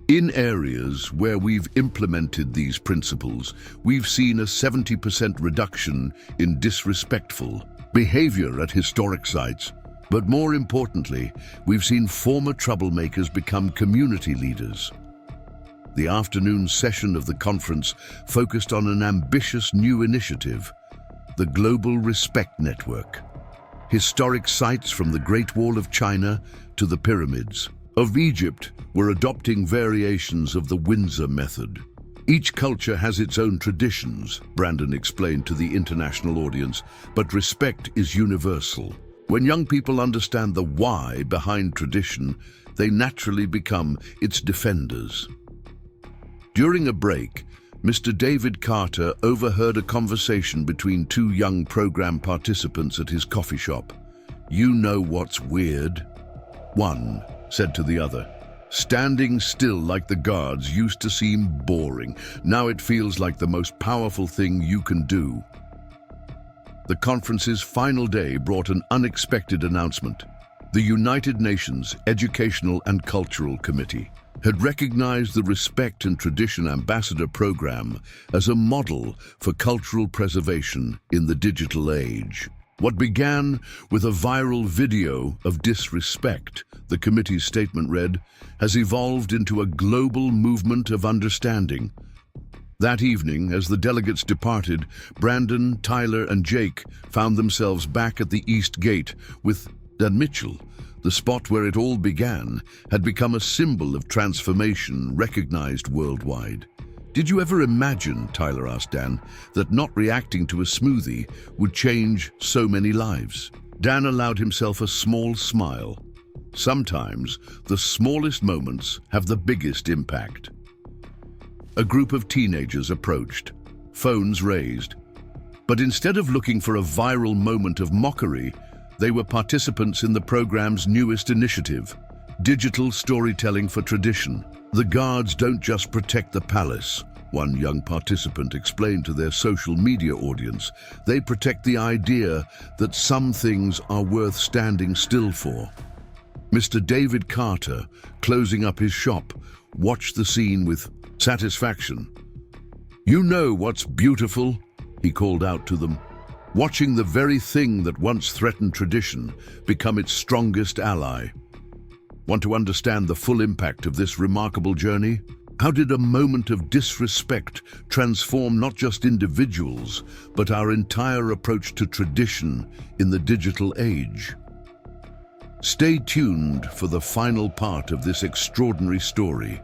[SPEAKER 1] "In areas where we've implemented these principles, we've seen a 70% reduction in disrespectful behavior at historic sites. But more importantly, we've seen former troublemakers become community leaders." The afternoon session of the conference focused on an ambitious new initiative, the Global Respect Network. Historic sites from the Great Wall of China to the pyramids of Egypt were adopting variations of the Windsor method. "Each culture has its own traditions," Brandon explained to the international audience, "but respect is universal. When young people understand the why behind tradition, they naturally become its defenders." During a break, Mr. David Carter overheard a conversation between two young program participants at his coffee shop. "You know what's weird?" One said to the other. "Standing still like the guards used to seem boring. Now it feels like the most powerful thing you can do." The conference's final day brought an unexpected announcement. The United Nations Educational and Cultural Committee had recognized the Respect and Tradition Ambassador program as a model for cultural preservation in the digital age. What began with a viral video of disrespect, the committee's statement read, has evolved into a global movement of understanding. That evening, as the delegates departed, Brandon, Tyler, and Jake found themselves back at the East Gate with Dan Mitchell. The spot where it all began had become a symbol of transformation recognized worldwide. "Did you ever imagine," Tyler asked Dan, "that not reacting to a smoothie would change so many lives?" Dan allowed himself a small smile. Sometimes, the smallest moments have the biggest impact. A group of teenagers approached, phones raised. But instead of looking for a viral moment of mockery, they were participants in the program's newest initiative, digital storytelling for tradition. "The guards don't just protect the palace," one young participant explained to their social media audience. "They protect the idea that some things are worth standing still for." Mr. David Carter, closing up his shop, watched the scene with satisfaction. "You know what's beautiful?" he called out to them. "Watching the very thing that once threatened tradition become its strongest ally." Want to understand the full impact of this remarkable journey? How did a moment of disrespect transform not just individuals, but our entire approach to tradition in the digital age? Stay tuned for the final part of this extraordinary story.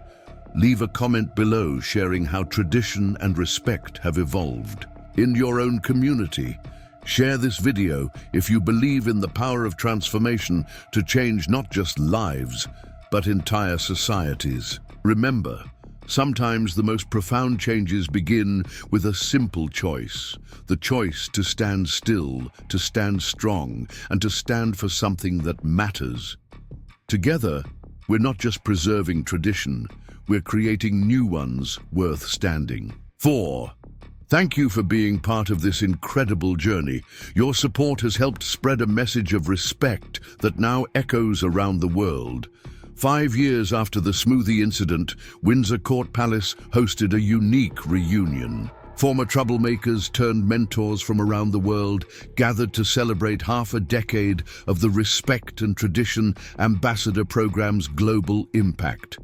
[SPEAKER 1] Leave a comment below sharing how tradition and respect have evolved in your own community. Share this video if you believe in the power of transformation to change not just lives, but entire societies. Remember, sometimes the most profound changes begin with a simple choice. The choice to stand still, to stand strong, and to stand for something that matters. Together, we're not just preserving tradition, we're creating new ones worth standing for. Thank you for being part of this incredible journey. Your support has helped spread a message of respect that now echoes around the world. 5 years after the smoothie incident, Windsor Court Palace hosted a unique reunion. Former troublemakers turned mentors from around the world gathered to celebrate half a decade of the Respect and Tradition Ambassador Program's global impact.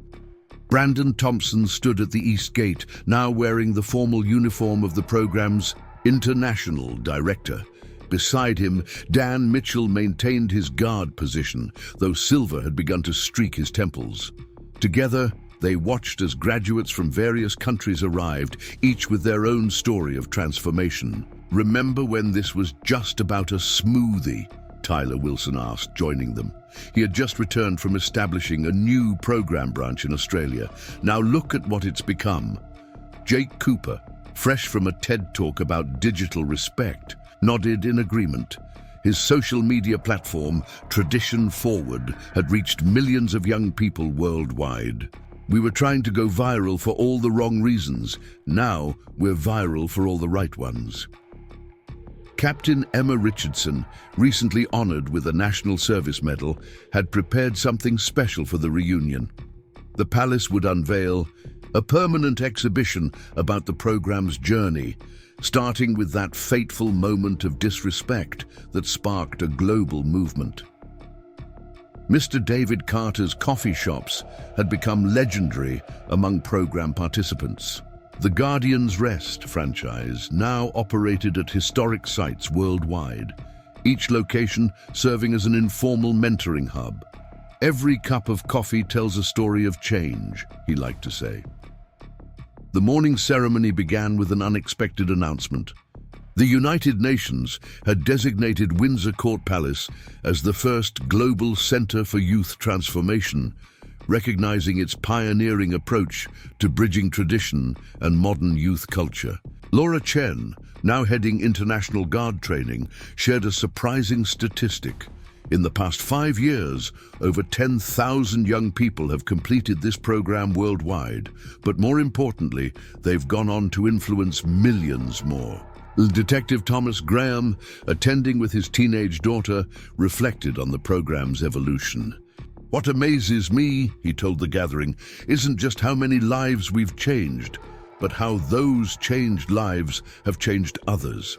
[SPEAKER 1] Brandon Thompson stood at the East Gate, now wearing the formal uniform of the program's international director. Beside him, Dan Mitchell maintained his guard position, though silver had begun to streak his temples. Together, they watched as graduates from various countries arrived, each with their own story of transformation. "Remember when this was just about a smoothie?" Tyler Wilson asked, joining them. He had just returned from establishing a new program branch in Australia. Now look at what it's become. Jake Cooper, fresh from a TED Talk about digital respect, nodded in agreement. His social media platform, Tradition Forward, had reached millions of young people worldwide. "We were trying to go viral for all the wrong reasons. Now we're viral for all the right ones." Captain Emma Richardson, recently honored with a National Service Medal, had prepared something special for the reunion. The palace would unveil a permanent exhibition about the program's journey, starting with that fateful moment of disrespect that sparked a global movement. Mr. David Carter's coffee shops had become legendary among program participants. The Guardian's Rest franchise now operated at historic sites worldwide, each location serving as an informal mentoring hub. "Every cup of coffee tells a story of change," he liked to say. The morning ceremony began with an unexpected announcement. The United Nations had designated Windsor Court Palace as the first global center for youth transformation, recognizing its pioneering approach to bridging tradition and modern youth culture. Laura Chen, now heading International Guard training, shared a surprising statistic. In the past 5 years, over 10,000 young people have completed this program worldwide, but more importantly, they've gone on to influence millions more. Detective Thomas Graham, attending with his teenage daughter, reflected on the program's evolution. "What amazes me," he told the gathering, "isn't just how many lives we've changed, but how those changed lives have changed others."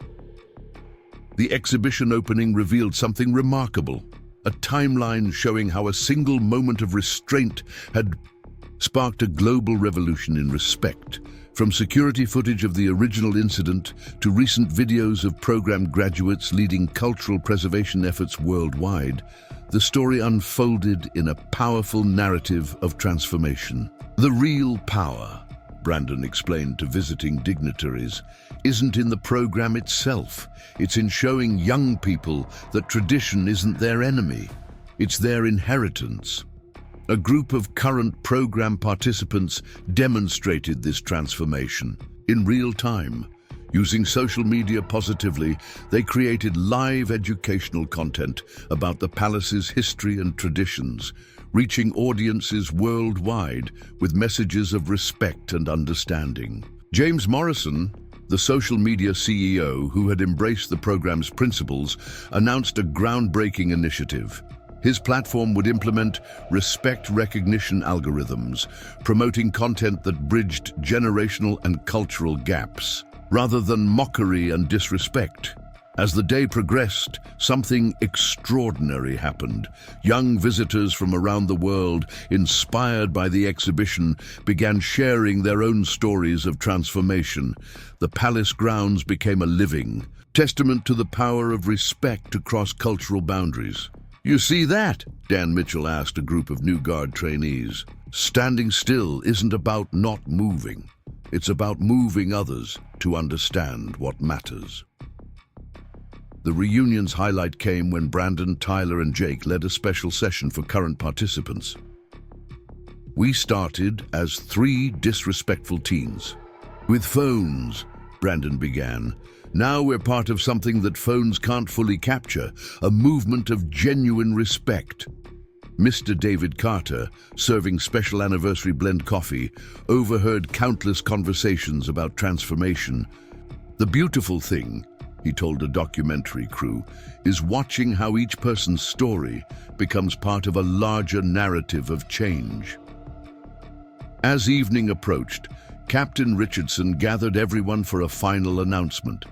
[SPEAKER 1] The exhibition opening revealed something remarkable, a timeline showing how a single moment of restraint had sparked a global revolution in respect. From security footage of the original incident to recent videos of program graduates leading cultural preservation efforts worldwide, the story unfolded in a powerful narrative of transformation. The real power, Brandon explained to visiting dignitaries, isn't in the program itself. It's in showing young people that tradition isn't their enemy. It's their inheritance. A group of current program participants demonstrated this transformation in real time. Using social media positively, they created live educational content about the palace's history and traditions, reaching audiences worldwide with messages of respect and understanding. James Morrison, the social media CEO who had embraced the program's principles, announced a groundbreaking initiative. His platform would implement respect recognition algorithms, promoting content that bridged generational and cultural gaps, rather than mockery and disrespect. As the day progressed, something extraordinary happened. Young visitors from around the world, inspired by the exhibition, began sharing their own stories of transformation. The palace grounds became a living testament to the power of respect across cultural boundaries. "You see that?" Dan Mitchell asked a group of New Guard trainees. "Standing still isn't about not moving. It's about moving others to understand what matters." The reunion's highlight came when Brandon, Tyler, and Jake led a special session for current participants. "We started as 3 disrespectful teens. With phones," Brandon began. "Now we're part of something that phones can't fully capture, a movement of genuine respect." Mr. David Carter, serving special anniversary blend coffee, overheard countless conversations about transformation. "The beautiful thing," he told a documentary crew, "is watching how each person's story becomes part of a larger narrative of change." As evening approached, Captain Richardson gathered everyone for a final announcement.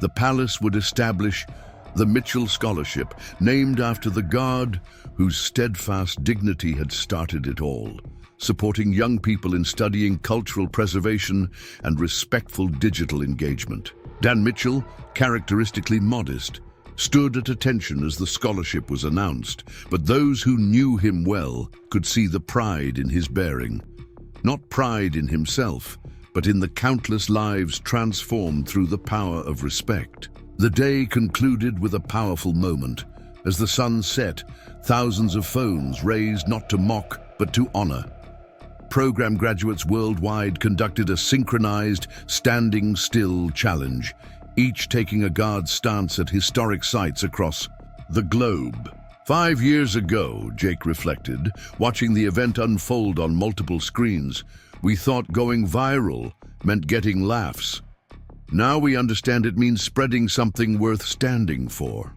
[SPEAKER 1] The palace would establish the Mitchell Scholarship, named after the guard whose steadfast dignity had started it all, supporting young people in studying cultural preservation and respectful digital engagement. Dan Mitchell, characteristically modest, stood at attention as the scholarship was announced, but those who knew him well could see the pride in his bearing. Not pride in himself, but in the countless lives transformed through the power of respect. The day concluded with a powerful moment. As the sun set, thousands of phones raised not to mock, but to honor. Program graduates worldwide conducted a synchronized, standing still challenge, each taking a guard stance at historic sites across the globe. 5 years ago, Jake reflected, watching the event unfold on multiple screens, we thought going viral meant getting laughs. Now we understand it means spreading something worth standing for.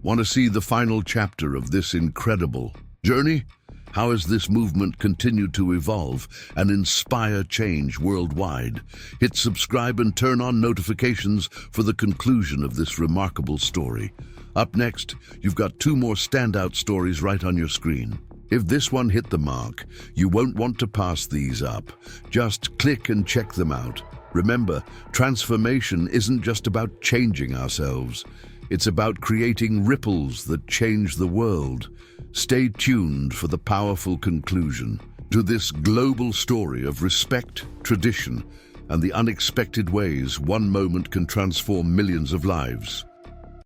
[SPEAKER 1] Want to see the final chapter of this incredible journey? How has this movement continued to evolve and inspire change worldwide? Hit subscribe and turn on notifications for the conclusion of this remarkable story. Up next, you've got 2 more standout stories right on your screen. If this one hit the mark, you won't want to pass these up. Just click and check them out. Remember, transformation isn't just about changing ourselves. It's about creating ripples that change the world. Stay tuned for the powerful conclusion to this global story of respect, tradition, and the unexpected ways one moment can transform millions of lives.